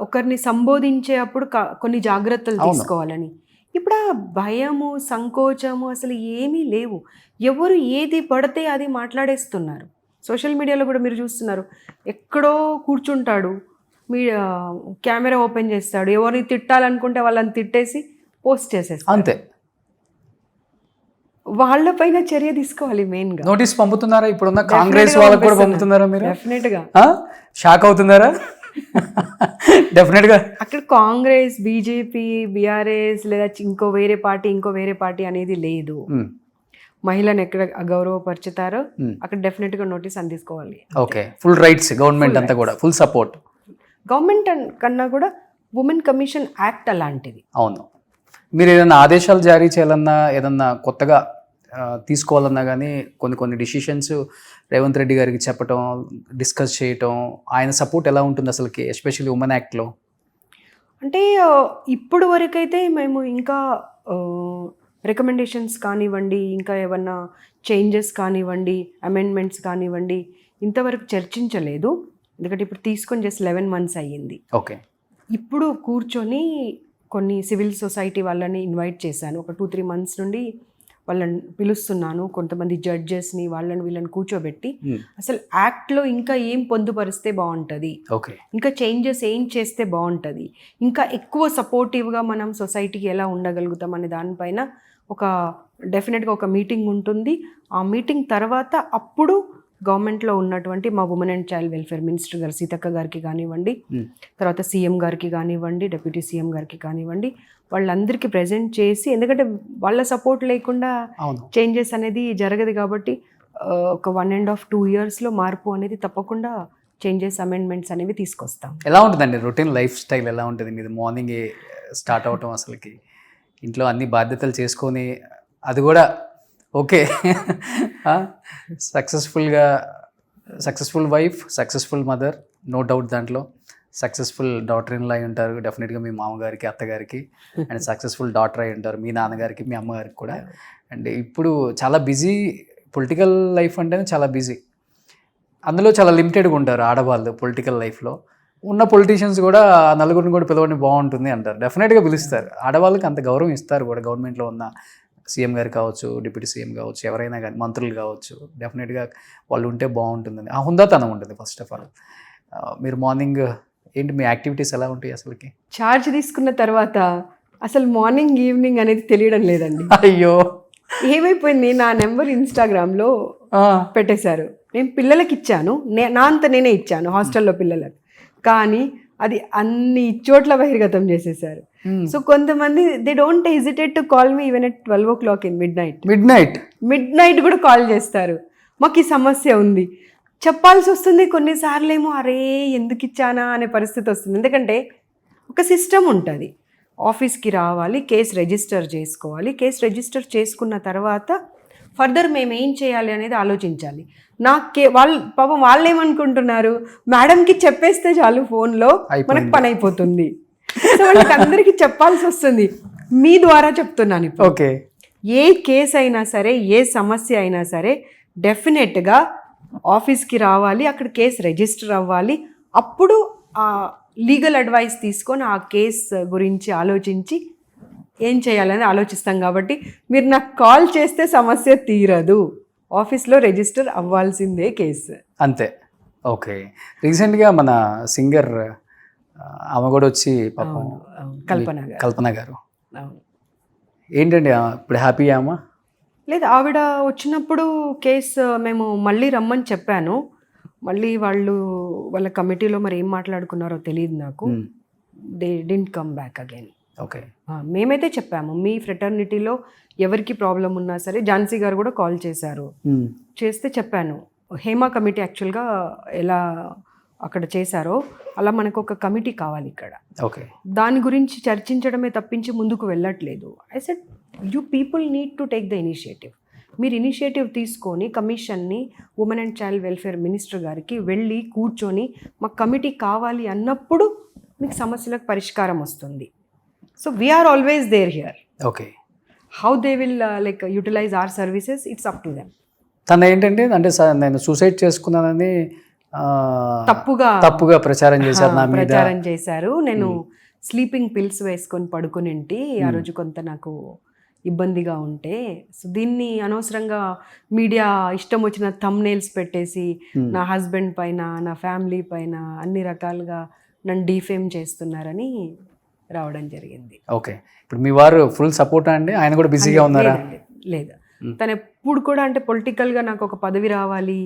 ఒకరిని సంబోధించే అప్పుడు కొన్ని జాగ్రత్తలు తీసుకోవాలని. ఇప్పుడు ఆ భయము, సంకోచము అసలు ఏమీ లేవు. ఎవరు ఏది పడితే అది మాట్లాడేస్తున్నారు. సోషల్ మీడియాలో కూడా మీరు చూస్తున్నారు, ఎక్కడో కూర్చుంటాడు, మీ కెమెరా ఓపెన్ చేస్తాడు, ఎవరిని తిట్టాలనుకుంటే వాళ్ళని తిట్టేసి పోస్ట్ చేసేస్తాడు. అంతే. వాళ్ళపైన చర్య తీసుకోవాలి. మెయిన్గా నోటీస్ పంపుతున్నారా? ఇప్పుడున్న కాంగ్రెస్ వాళ్ళకి కూడా పంపుతున్నారా? మీరు డెఫినెట్గా షాక్ అవుతున్నారా? డెఫినెట్గా అక్కడ కాంగ్రెస్, బీజేపీ, బీఆర్ఎస్ లేదా ఇంకో వేరే పార్టీ అనేది లేదు. మహిళను ఎక్కడ అగౌరవపరుచుతారో అక్కడ డెఫినెట్గా నోటీస్ తీసుకోవాలి. ఓకే, ఫుల్ రైట్స్ గవర్నమెంట్ అంతా కూడా ఫుల్ సపోర్ట్. గవర్నమెంట్ కన్నా కూడా ఉమెన్ కమిషన్ యాక్ట్ అలాంటిది. అవును, మీరు ఏదైనా ఆదేశాలు జారీ చేయాలన్నా, ఏదన్నా కొత్తగా తీసుకోవాలన్నా కానీ కొన్ని డిసిషన్స్ రేవంత్ రెడ్డి గారికి చెప్పటం, డిస్కస్ చేయటం, ఆయన సపోర్ట్ ఎలా ఉంటుంది అసలుకి, ఎస్పెషల్లీ ఉమెన్ యాక్ట్లో? అంటే ఇప్పుడు వరకైతే మేము ఇంకా రికమెండేషన్స్ కానివ్వండి, ఇంకా ఏమన్నా చేంజెస్ కానివ్వండి, అమెండ్మెంట్స్ కానివ్వండి, ఇంతవరకు చర్చించలేదు. ఎందుకంటే ఇప్పుడు తీసుకొని జస్ట్ 11 months అయ్యింది. ఓకే, ఇప్పుడు కూర్చొని కొన్ని సివిల్ సొసైటీ వాళ్ళని ఇన్వైట్ చేశాను. ఒక 2-3 months నుండి వాళ్ళని పిలుస్తున్నాను. కొంతమంది జడ్జెస్ని, వీళ్ళని కూర్చోబెట్టి అసలు యాక్ట్లో ఇంకా ఏం పొందుపరిస్తే బాగుంటుంది, ఇంకా చేంజెస్ ఏం చేస్తే బాగుంటుంది, ఇంకా ఎక్కువ సపోర్టివ్గా మనం సొసైటీకి ఎలా ఉండగలుగుతాం అనే దానిపైన డెఫినెట్గా ఒక మీటింగ్ ఉంటుంది. ఆ మీటింగ్ తర్వాత అప్పుడు గవర్నమెంట్లో ఉన్నటువంటి మా women and child welfare minister గారు సీతక్క గారికి కానివ్వండి, తర్వాత సీఎం గారికి కానివ్వండి, డిప్యూటీ సీఎం గారికి కానివ్వండి, వాళ్ళందరికీ ప్రజెంట్ చేసి, ఎందుకంటే వాళ్ళ సపోర్ట్ లేకుండా చేంజెస్ అనేది జరగదు కాబట్టి ఒక 1.5-2 yearsలో మార్పు అనేది తప్పకుండా చేంజెస్, అమెండ్మెంట్స్ అనేవి తీసుకొస్తాం. ఎలా ఉంటుందండి రొటీన్ లైఫ్ స్టైల్? ఎలా ఉంటుంది మీది? మార్నింగ్ స్టార్ట్ అవటం, అసలుకి ఇంట్లో అన్ని బాధ్యతలు చేసుకొని, అది కూడా okay successful wife, successful mother, no doubt. దాంట్లో సక్సెస్ఫుల్ డాటర్ ఇన్ లా అయి ఉంటారు డెఫినెట్గా మీ మామగారికి, అత్తగారికి, అండ్ సక్సెస్ఫుల్ డాటర్ అయి ఉంటారు మీ నాన్నగారికి, మీ అమ్మగారికి కూడా. అండ్ ఇప్పుడు చాలా బిజీ, పొలిటికల్ లైఫ్ అంటేనే చాలా బిజీ. అందులో చాలా లిమిటెడ్గా ఉంటారు ఆడవాళ్ళు పొలిటికల్ లైఫ్లో. ఉన్న పొలిటీషియన్స్ కూడా నలుగురిని కూడా పిలవని బాగుంటుంది అంటారు. డెఫినెట్గా పిలుస్తారు. ఆడవాళ్ళకి అంత గౌరవం ఇస్తారు కూడా గవర్నమెంట్లో ఉన్న సీఎం గారు కావచ్చు, డిప్యూటీ సీఎం కావచ్చు, ఎవరైనా కానీ మంత్రులు కావచ్చు, డెఫినెట్గా వాళ్ళు ఉంటే బాగుంటుందని ఆ హుందాతనం ఉంటుంది ఫస్ట్ ఆఫ్ ఆల్. మీరు మార్నింగ్ ఏంటి మీ యాక్టివిటీస్ ఎలా ఉంటాయి అసలుకి? ఛార్జ్ తీసుకున్న తర్వాత అసలు మార్నింగ్ ఈవినింగ్ అనేది తెలియడం లేదండి. అయ్యో ఏమైపోయింది, నా నెంబర్ ఇన్స్టాగ్రామ్లో పెట్టేశారు. నేను పిల్లలకి ఇచ్చాను, నా అంత నేనే ఇచ్చాను హాస్టల్లో పిల్లలకు, కానీ అది అన్ని చోట్ల బహిర్గతం చేసేసారు. సో కొంతమంది they don't hesitate to call me even at 12 o'clock in mid night కూడా కాల్ చేస్తారు. మాకు ఈ సమస్య ఉంది చెప్పాల్సి వస్తుంది. కొన్నిసార్లు ఏమో అరే ఎందుకు ఇచ్చానా అనే పరిస్థితి వస్తుంది. ఎందుకంటే ఒక సిస్టమ్ ఉంటుంది, ఆఫీస్కి రావాలి, కేసు రిజిస్టర్ చేసుకోవాలి, కేసు రిజిస్టర్ చేసుకున్న తర్వాత ఫర్దర్ మేము ఏం చేయాలి అనేది ఆలోచించాలి. పాపం వాళ్ళు ఏమనుకుంటున్నారు, మేడంకి చెప్పేస్తే చాలు ఫోన్లో మనకు పని అయిపోతుంది. సో వాళ్ళకి అందరికీ చెప్పాల్సి వస్తుంది. మీ ద్వారా చెప్తున్నాను ఇప్పుడు. ఓకే, ఏ కేసు అయినా సరే, ఏ సమస్య అయినా సరే డెఫినెట్గా ఆఫీస్కి రావాలి, అక్కడ కేసు రిజిస్టర్ అవ్వాలి. అప్పుడు ఆ లీగల్ అడ్వైస్ తీసుకొని ఆ కేసు గురించి ఆలోచించి ఏం చేయాలని ఆలోచిస్తాం. కాబట్టి మీరు నాకు కాల్ చేస్తే సమస్య తీరదు, ఆఫీస్లో రిజిస్టర్ అవ్వాల్సిందే కేసు, అంతే. ఓకే, రీసెంట్గా మన సింగర్ ఆమె కూడా వచ్చి పాపం కల్పన గారు ఏంటండి ఇప్పుడు హ్యాపీ అమ్మా? లేదు, ఆవిడ వచ్చినప్పుడు కేసు మేము మళ్ళీ రమ్మని చెప్పాను. మళ్ళీ వాళ్ళ కమిటీలో మరి ఏం మాట్లాడుకున్నారో తెలియదు నాకు. They didn't come back again. Okay, మేమైతే చెప్పాము మీ ఫ్రెటర్నిటీలో ఎవరికి ప్రాబ్లం ఉన్నా సరే. ఝాన్సీ గారు కూడా కాల్ చేశారు, చేస్తే చెప్పాను హేమా కమిటీ యాక్చువల్గా ఎలా అక్కడ చేశారో అలా మనకు ఒక కమిటీ కావాలి ఇక్కడ. ఓకే, దాని గురించి చర్చించడమే తప్పించి ముందుకు వెళ్ళట్లేదు. I said you people need to take the initiative. మీరు ఇనిషియేటివ్ తీసుకొని కమిషన్ని women and child welfare minister గారికి వెళ్ళి కూర్చొని మాకు కమిటీ కావాలి అన్నప్పుడు మీకు సమస్యలకు పరిష్కారం వస్తుంది. So we are always there here. Okay, how they will like utilize our services it's up to them. తను ఏంటంటే అంటే నేను సూసైడ్ చేసుకున్నానని తప్పుగా ప్రచారం చేశారు. నేను స్లీపింగ్ పిల్స్ వేసుకొని పడుకునేంటి ఆ రోజు కొంత నాకు ఇబ్బందిగా ఉంటే. సో దీన్ని అనవసరంగా మీడియా ఇష్టం వచ్చిన థంబ్నెయిల్స్ పెట్టేసి నా హస్బెండ్ పైన, నా ఫ్యామిలీ పైన అన్ని రకాలుగా నన్ను డీఫేమ్ చేస్తున్నారని రావడం జరిగింది. ఓకే, ఇప్పుడు మీ వారు ఫుల్ సపోర్ట్ అండి? ఆయన కూడా బిజీగా ఉన్నారా? లేదు, తను ఎప్పుడు కూడా అంటే పొలిటికల్గా నాకు ఒక పదవి రావాలి,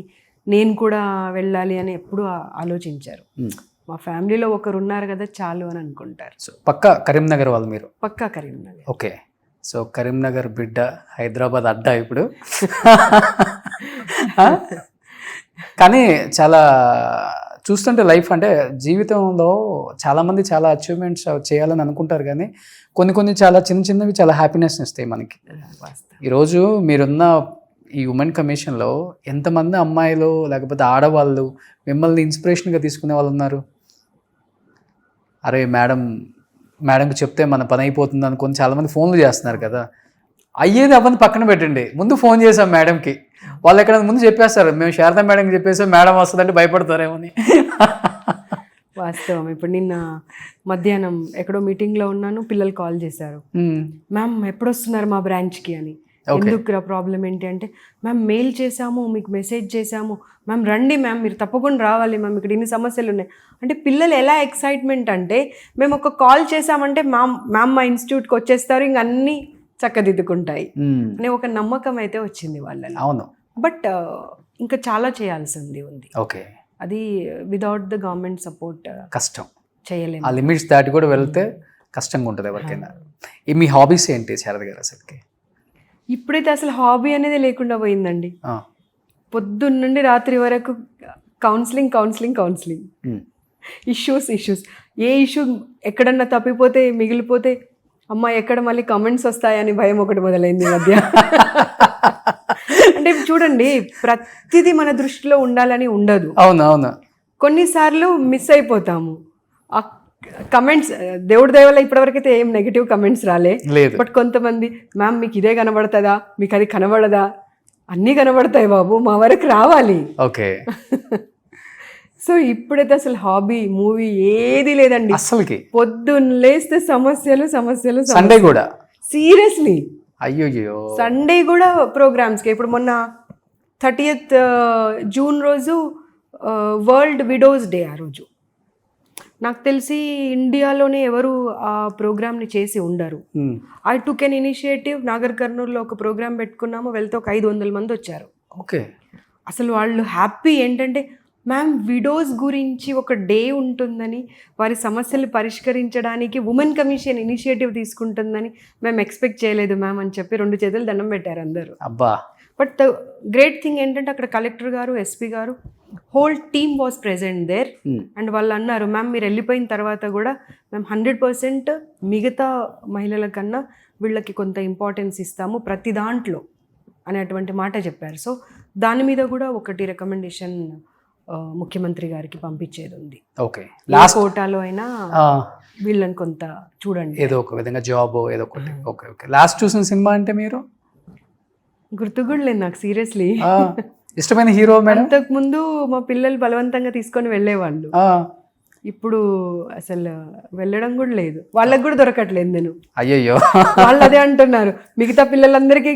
నేను కూడా వెళ్ళాలి అని ఎప్పుడు ఆలోచించారు. మా ఫ్యామిలీలో ఒకరు ఉన్నారు కదా చాలు అని అనుకుంటారు. సో పక్కా కరీంనగర్ వాళ్ళు మీరు? పక్కా కరీంనగర్. ఓకే, సో కరీంనగర్ బిడ్డ, హైదరాబాద్ అడ్డా ఇప్పుడు. కానీ చాలా చూస్తుంటే లైఫ్ అంటే జీవితంలో చాలామంది చాలా అచీవ్మెంట్స్ చేయాలని అనుకుంటారు, కానీ కొన్ని చాలా చిన్నవి చాలా హ్యాపీనెస్ ఇస్తాయి మనకి. ఈరోజు మీరున్న ఈ ఉమెన్ కమిషన్లో ఎంతమంది అమ్మాయిలు లేకపోతే ఆడవాళ్ళు మిమ్మల్ని ఇన్స్పిరేషన్గా తీసుకునే వాళ్ళు ఉన్నారు? అరే మేడంకి చెప్తే మన పని అయిపోతుంది అనుకొని చాలామంది ఫోన్లు చేస్తున్నారు కదా. అయ్యేది అవ్వని పక్కన పెట్టండి, ముందు ఫోన్ చేసాం మేడంకి, వాళ్ళు ఎక్కడ ముందు చెప్పేస్తారు మేము శారదా మేడంకి చెప్పేసాం, మేడం వస్తుందంటే భయపడతారేమోని. వాస్తవం. ఇప్పుడు నిన్న మధ్యాహ్నం ఎక్కడో మీటింగ్లో ఉన్నాను, పిల్లలు కాల్ చేశారు, మ్యామ్ ఎప్పుడు వస్తున్నారు మా బ్రాంచ్కి అని. ఎందుకు ప్రాబ్లం ఏంటి అంటే, మ్యామ్ మెయిల్ చేసాము, మీకు మెసేజ్ చేసాము, మ్యామ్ రండి మ్యామ్, మీరు తప్పకుండా రావాలి మ్యామ్, ఇక్కడ ఇన్ని సమస్యలు ఉన్నాయి అంటే. పిల్లలు ఎలా ఎక్సైట్మెంట్ అంటే, మేము ఒక కాల్ చేసామంటే మ్యామ్ మా ఇన్స్టిట్యూట్కి వచ్చేస్తారు, ఇంక అన్నీ చక్కదిద్దుకుంటాయి అనే ఒక నమ్మకం అయితే వచ్చింది వాళ్ళని. అవును, బట్ ఇంకా చాలా చేయాల్సింది ఉంది. ఓకే, అది వితౌట్ ద గవర్నమెంట్ సపోర్ట్ కష్టం, చేయలేము. ఆ లిమిట్స్ దాటి కూడా వెళ్తే కష్టంగా ఉంటుంది ఎవరికైనా. మీ హాబీస్ ఏంటి శారద గారు అసలుకి? ఇప్పుడైతే అసలు హాబీ అనేది లేకుండా పోయిందండి. పొద్దున్న నుండి రాత్రి వరకు కౌన్సిలింగ్. ఇష్యూస్. ఏ ఇష్యూ ఎక్కడన్నా తప్పిపోతే మిగిలిపోతే అమ్మ ఎక్కడ మళ్ళీ కమెంట్స్ వస్తాయని భయం ఒకటి మొదలైంది ఈ మధ్య. అంటే చూడండి, ప్రతిదీ మన దృష్టిలో ఉండాలని ఉండదు. అవును, కొన్నిసార్లు మిస్ అయిపోతాము. ఆ కమెంట్స్ దేవుడి దయ వల్ల ఇప్పటివరకైతే ఏం నెగిటివ్ కమెంట్స్ రాలేదు. బట్ కొంతమంది మ్యామ్ మీకు ఇదే కనబడుతుందా, మీకు అది కనబడదా? అన్నీ కనబడతాయి బాబు, మా వరకు రావాలి. ఓకే. సో ఇప్పుడైతే అసలు హాబీ మూవీ ఏది లేదండి అసలుకి. పొద్దున్న లేస్తే సమస్యలు. సండే కూడా సీరియస్లీ అయ్యో. సండే కూడా ప్రోగ్రామ్స్కి. ఇప్పుడు మొన్న 30th జూన్ రోజు వరల్డ్ విడోస్ డే. ఆ రోజు నాకు తెలిసి ఇండియాలోనే ఎవరు ఆ ప్రోగ్రామ్ని చేసి ఉండరు. I took an initiative. Nagar కర్నూలులో ఒక ప్రోగ్రామ్ పెట్టుకున్నాము, వెళ్తే ఒక 500 మంది వచ్చారు. ఓకే. అసలు వాళ్ళు హ్యాపీ ఏంటంటే, మ్యామ్ విడోస్ గురించి ఒక డే ఉంటుందని, వారి సమస్యలు పరిష్కరించడానికి ఉమెన్ కమిషన్ ఇనిషియేటివ్ తీసుకుంటుందని మేము ఎక్స్పెక్ట్ చేయలేదు మ్యామ్ అని చెప్పి 2 చేతులు దండం పెట్టారు అందరూ. అబ్బా. బట్ ద గ్రేట్ థింగ్ ఏంటంటే, అక్కడ కలెక్టర్ గారు, ఎస్పీ గారు, whole team was present there. And వాళ్ళు అన్నారు, మ్యామ్ మీరు వెళ్ళిపోయిన తర్వాత కూడా మేము 100% మిగతా మహిళల కన్నా వీళ్ళకి కొంత ఇంపార్టెన్స్ ఇస్తాము ప్రతి దాంట్లో అనేటువంటి మాట చెప్పారు. సో దాని మీద కూడా ఒకటి రికమెండేషన్ ముఖ్యమంత్రి గారికి పంపించేది ఉంది. ఓకే. లాస్ట్ కోటాలో అయినా వీళ్ళని కొంత చూడండి, ఏదో ఒక విధంగా జాబ్ ఏదో ఒకటి. Okay okay. లాస్ట్ చూసిన సినిమా అంటే మీరు? గుర్తు కూడా లేదు నాకు సీరియస్లీ. ఇష్టమైన హీరో మేడం? అంతకు ముందు మా పిల్లలు బలవంతంగా తీసుకొని వెళ్ళేవాళ్ళు. ఇప్పుడు అసలు వెళ్ళడం కూడా లేదు, వాళ్ళకి కూడా దొరకట్లేదు. నేను అయ్యయ్యో. వాళ్ళు అదే అంటున్నారు, మిగతా పిల్లలందరికీ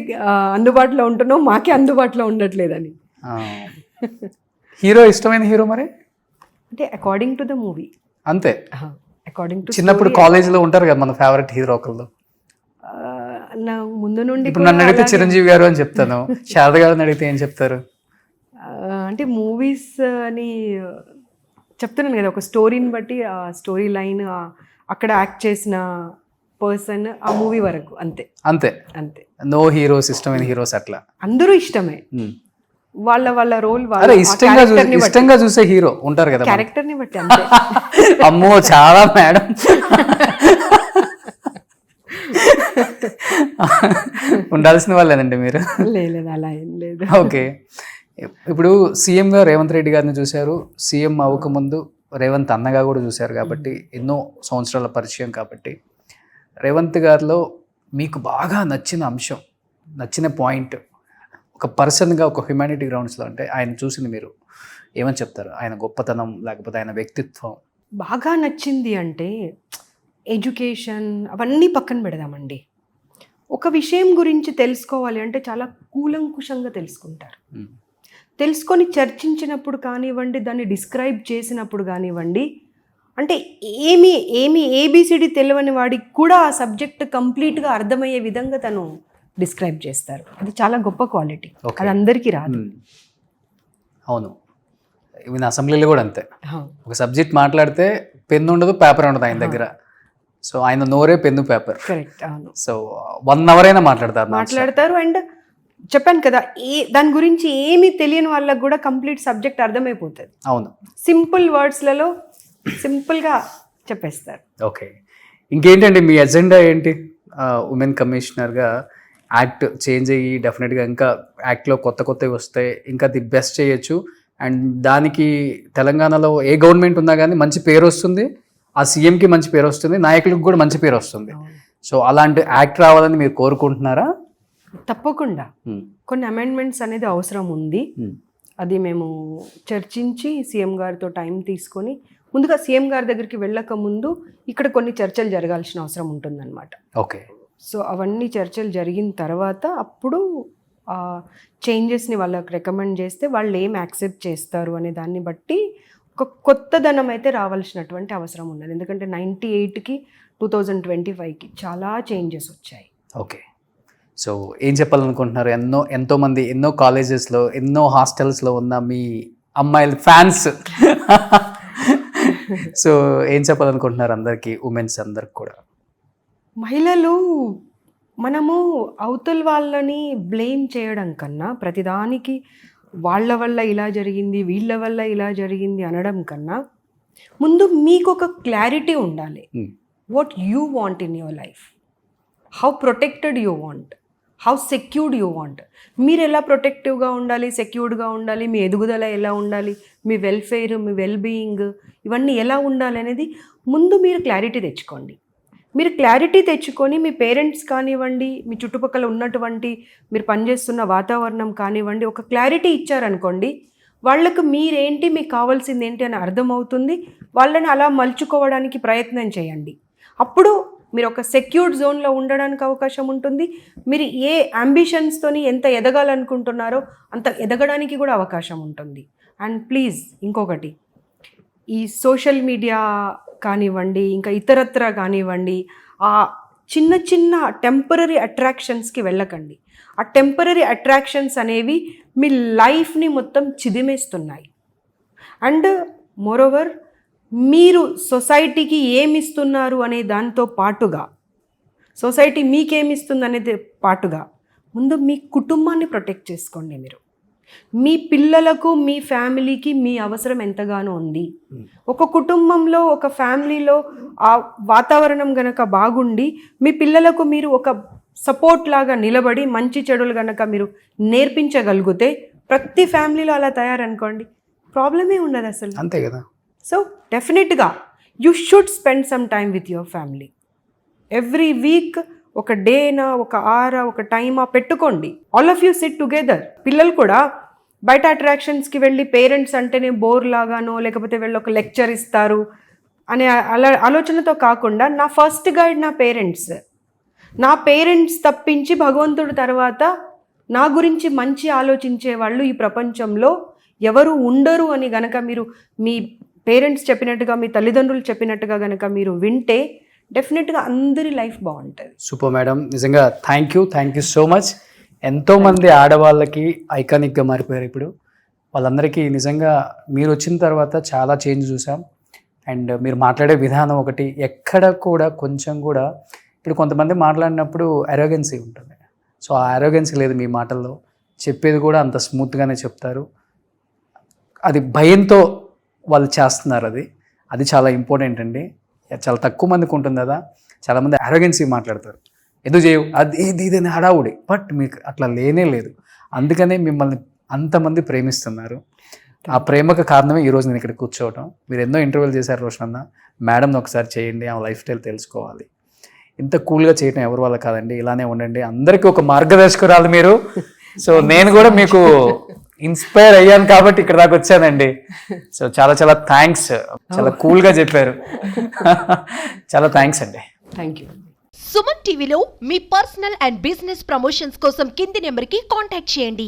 అందుబాటులో ఉంటున్నాం, మాకే అందుబాటులో ఉండట్లేదని. హీరో ఇష్టమైన హీరో మరి? అంటే అకార్డింగ్ టు ద మూవీ అంతే. అకార్డింగ్ టు చిన్నప్పుడు కాలేజీలో ఉంటారు కదా మన ఫేవరెట్ హీరో ఒకళ్ళు. నా ముందు నుండి ఇప్పుడు నన్ను అడిగితే చిరంజీవి గారు అని చెప్తాను, శారద గారిని అడిగితే ఏం చెప్తారు? అంటే మూవీస్ అని చెప్తున్నాను కదా, ఒక స్టోరీని బట్టి ఆ స్టోరీ లైన్, అక్కడ యాక్ట్ చేసిన పర్సన్, ఆ మూవీ వరకు అంతే అంతే అంతే. నో హీరోస్, ఇష్టమైన హీరోస్ అట్లా? అందరూ ఇష్టమే, వాళ్ళ వాళ్ళ రోల్ ఇష్టంగా చూసే హీరో ఉంటారు కదా, క్యారెక్టర్ ని బట్టి అంతే. అమ్మో చాలా మేడం. ఉండాల్సిన వాళ్ళేనండి మీరు? లేదు అలా ఏం లేదు. ఓకే. ఇప్పుడు సీఎంగా రేవంత్ రెడ్డి గారిని చూశారు, సీఎం అవ్వకముందు రేవంత్ అన్నగా కూడా చూశారు కాబట్టి ఎన్నో సంవత్సరాల పరిచయం కాబట్టి, రేవంత్ గారిలో మీకు బాగా నచ్చిన అంశం, నచ్చిన పాయింట్, ఒక పర్సన్గా, ఒక హ్యుమానిటీ గ్రౌండ్స్లో అంటే ఆయన చూసింది మీరు ఏమని చెప్తారు? ఆయన గొప్పతనం లేకపోతే ఆయన వ్యక్తిత్వం బాగా నచ్చింది అంటే, ఎడ్యుకేషన్ అవన్నీ పక్కన పెడదామండి. ఒక విషయం గురించి తెలుసుకోవాలి అంటే చాలా కూలంకుషంగా తెలుసుకుంటారు. తెలుసుకొని చర్చించినప్పుడు కానివ్వండి, దాన్ని డిస్క్రైబ్ చేసినప్పుడు కానివ్వండి, అంటే ఏమి ఏబిసిడి తెలియని వాడికి కూడా ఆ సబ్జెక్ట్ కంప్లీట్గా అర్థమయ్యే విధంగా తను డిస్క్రైబ్ చేస్తారు. అది చాలా గొప్ప క్వాలిటీ, అది అందరికీ రాదు. అవును, ఈవెన్ అసెంబ్లీలో కూడా అంతే. ఒక సబ్జెక్ట్ మాట్లాడితే పెన్ను ఉండదు, పేపర్ ఉండదు ఆయన దగ్గర. సో ఆయన నోరే పెన్ను, పేపర్. కరెక్ట్. అవును. సో 1 hour అయినా మాట్లాడతారు. అండ్ చెప్పాను కదా, దాని గురించి ఏమీ తెలియని వాళ్ళకి కూడా కంప్లీట్ సబ్జెక్ట్ అర్థమైపోతుంది. అవును, సింపుల్ వర్డ్స్లలో సింపుల్గా చెప్పేస్తారు. ఓకే. ఇంకేంటండి మీ ఎజెండా ఏంటి? ఉమెన్ కమిషనర్గా యాక్ట్ చేంజ్ అయ్యి డెఫినెట్గా ఇంకా యాక్ట్లో కొత్తవి వస్తాయి, ఇంకా ది బెస్ట్ చేయొచ్చు. అండ్ దానికి తెలంగాణలో ఏ గవర్నమెంట్ ఉన్నా కానీ మంచి పేరు వస్తుంది, ఆ సీఎంకి మంచి పేరు వస్తుంది, నాయకులకు కూడా మంచి పేరు వస్తుంది. సో అలాంటి యాక్ట్ రావాలని మీరు కోరుకుంటున్నారా? తప్పకుండా. కొన్ని అమెండ్మెంట్స్ అనేది అవసరం ఉంది. అది మేము చర్చించి సీఎం గారితో టైం తీసుకొని, ముందుగా సీఎం గారి దగ్గరికి వెళ్ళక ముందు ఇక్కడ కొన్ని చర్చలు జరగాల్సిన అవసరం ఉంటుందన్నమాట. ఓకే. సో అవన్నీ చర్చలు జరిగిన తర్వాత అప్పుడు చేంజెస్ని వాళ్ళకి రికమెండ్ చేస్తే వాళ్ళు ఏం యాక్సెప్ట్ చేస్తారు అనే దాన్ని బట్టి ఒక కొత్తదనం అయితే రావాల్సినటువంటి అవసరం ఉన్నది. ఎందుకంటే 98కి 2025కి చాలా చేంజెస్ వచ్చాయి. ఓకే. సో ఏం చెప్పాలనుకుంటున్నారు? ఎంతోమంది ఎన్నో కాలేజెస్లో, ఎన్నో హాస్టల్స్లో ఉన్న మీ అమ్మాయిల ఫ్యాన్స్, సో ఏం చెప్పాలనుకుంటున్నారు అందరికీ, ఉమెన్స్ అందరికి కూడా? మహిళలు, మనము అవతల వాళ్ళని బ్లేమ్ చేయడం కన్నా, ప్రతిదానికి వాళ్ళ వల్ల ఇలా జరిగింది, వీళ్ళ వల్ల ఇలా జరిగింది అనడం కన్నా, ముందు మీకు ఒక క్లారిటీ ఉండాలి. What you want in your life, how protected you want, how secured you want. మీరు ఎలా ప్రొటెక్టివ్గా ఉండాలి, సెక్యూర్డ్గా ఉండాలి, మీ ఎదుగుదల ఎలా ఉండాలి, మీ వెల్ఫేర్, మీ వెల్బీయింగ్, ఇవన్నీ ఎలా ఉండాలి అనేది ముందు మీరు క్లారిటీ తెచ్చుకోండి. మీరు క్లారిటీ తెచ్చుకొని మీ పేరెంట్స్ కానివ్వండి, మీ చుట్టుపక్కల ఉన్నటువంటి మీరు పనిచేస్తున్న వాతావరణం కానివ్వండి, ఒక క్లారిటీ ఇచ్చారనుకోండి, వాళ్ళకు మీరేంటి, మీకు కావాల్సింది ఏంటి అని అర్థమవుతుంది. వాళ్ళని అలా మలుచుకోవడానికి ప్రయత్నం చేయండి. అప్పుడు మీరు ఒక సెక్యూర్డ్ జోన్లో ఉండడానికి అవకాశం ఉంటుంది. మీరు ఏ అంబిషన్స్తోని ఎంత ఎదగాలనుకుంటున్నారో అంత ఎదగడానికి కూడా అవకాశం ఉంటుంది. అండ్ ప్లీజ్ ఇంకొకటి, ఈ సోషల్ మీడియా కానివ్వండి, ఇంకా ఇతరత్ర కానివ్వండి, ఆ చిన్న చిన్న టెంపరరీ అట్రాక్షన్స్కి వెళ్ళకండి. ఆ టెంపరరీ అట్రాక్షన్స్ అనేవి మీ లైఫ్ని మొత్తం చిదిమేస్తున్నాయి. అండ్ మోరోవర్, మీరు సొసైటీకి ఏమిస్తున్నారు అనే దాంతో పాటుగా, సొసైటీ మీకేమిస్తుంది అనేది పాటుగా, ముందు మీ కుటుంబాన్ని ప్రొటెక్ట్ చేసుకోండి. మీరు మీ పిల్లలకు, మీ ఫ్యామిలీకి మీ అవసరం ఎంతగానో ఉంది. ఒక కుటుంబంలో, ఒక ఫ్యామిలీలో ఆ వాతావరణం గనక బాగుండి మీ పిల్లలకు మీరు ఒక సపోర్ట్ లాగా నిలబడి మంచి చెడులు గనక మీరు నేర్పించగలిగితే, ప్రతి ఫ్యామిలీలో అలా తయారనుకోండి, ప్రాబ్లమే ఉండదు అసలు. అంతే కదా. సో డెఫినెట్గా you should spend some time with your family. Every week ఒక డేనా, ఒక ఆరా, ఒక టైమా పెట్టుకోండి. All of you SIT together. పిల్లలు కూడా బయట అట్రాక్షన్స్కి వెళ్ళి పేరెంట్స్ అంటేనే బోర్ లాగానో, లేకపోతే వెళ్ళి ఒక లెక్చర్ ఇస్తారు అనే ఆలోచనతో కాకుండా, నా ఫస్ట్ గైడ్ నా పేరెంట్స్ తప్పించి భగవంతుడి తర్వాత నా గురించి మంచి ఆలోచించే వాళ్ళు ఈ ప్రపంచంలో ఎవరు ఉండరు అని గనక మీరు మీ పేరెంట్స్ చెప్పినట్టుగా, మీ తల్లిదండ్రులు చెప్పినట్టుగా గనక మీరు వింటే డెఫినెట్గా అందరి లైఫ్ బాగుంటుంది. సూపర్ మేడం, నిజంగా థ్యాంక్ యూ సో మచ్. ఎంతోమంది ఆడవాళ్ళకి ఐకానిక్గా మారిపోయారు ఇప్పుడు. వాళ్ళందరికీ నిజంగా మీరు వచ్చిన తర్వాత చాలా చేంజ్ చూసాం. అండ్ మీరు మాట్లాడే విధానం ఒకటి, ఎక్కడ కూడా కొంచెం కూడా, ఇప్పుడు కొంతమంది మాట్లాడినప్పుడు అరోగెన్సీ ఉంటుంది. సో ఆ అరోగెన్సీ లేదు మీ మాటల్లో. చెప్పేది కూడా అంత స్మూత్గానే చెప్తారు. అది భయంతో వాళ్ళు చేస్తున్నారు. అది చాలా ఇంపార్టెంట్ అండి. చాలా తక్కువ మందికి ఉంటుంది కదా. చాలామంది అరోగెన్సీ మాట్లాడతారు, ఎందుకు చేయవు, అది ఇదని హడావుడి. బట్ మీకు అట్లా లేనే లేదు. అందుకనే మిమ్మల్ని అంతమంది ప్రేమిస్తున్నారు. ఆ ప్రేమకు కారణమే ఈరోజు నేను ఇక్కడ కూర్చోవటం. మీరు ఎన్నో ఇంటర్వ్యూలు చేశారు రోషన్ అన్న. మేడంని ఒకసారి చేయండి, ఆ లైఫ్ స్టైల్ తెలుసుకోవాలి. ఇంత కూల్గా చేయటం ఎవరి వల్ల కాదండి. ఇలానే ఉండండి, అందరికీ ఒక మార్గదర్శకురాలు మీరు. సో నేను కూడా మీకు ఇన్స్పైర్ అయ్యాను కాబట్టి ఇక్కడ దాకా వచ్చానండి. సో చాలా చాలా థ్యాంక్స్. చాలా కూల్గా చెప్పారు. చాలా థ్యాంక్స్ అండి. Thank you. సుమన్ టీవీలో మీ పర్సనల్ అండ్ బిజినెస్ ప్రమోషన్స్ కోసం కింది నెంబర్కి కాంటాక్ట్ చేయండి.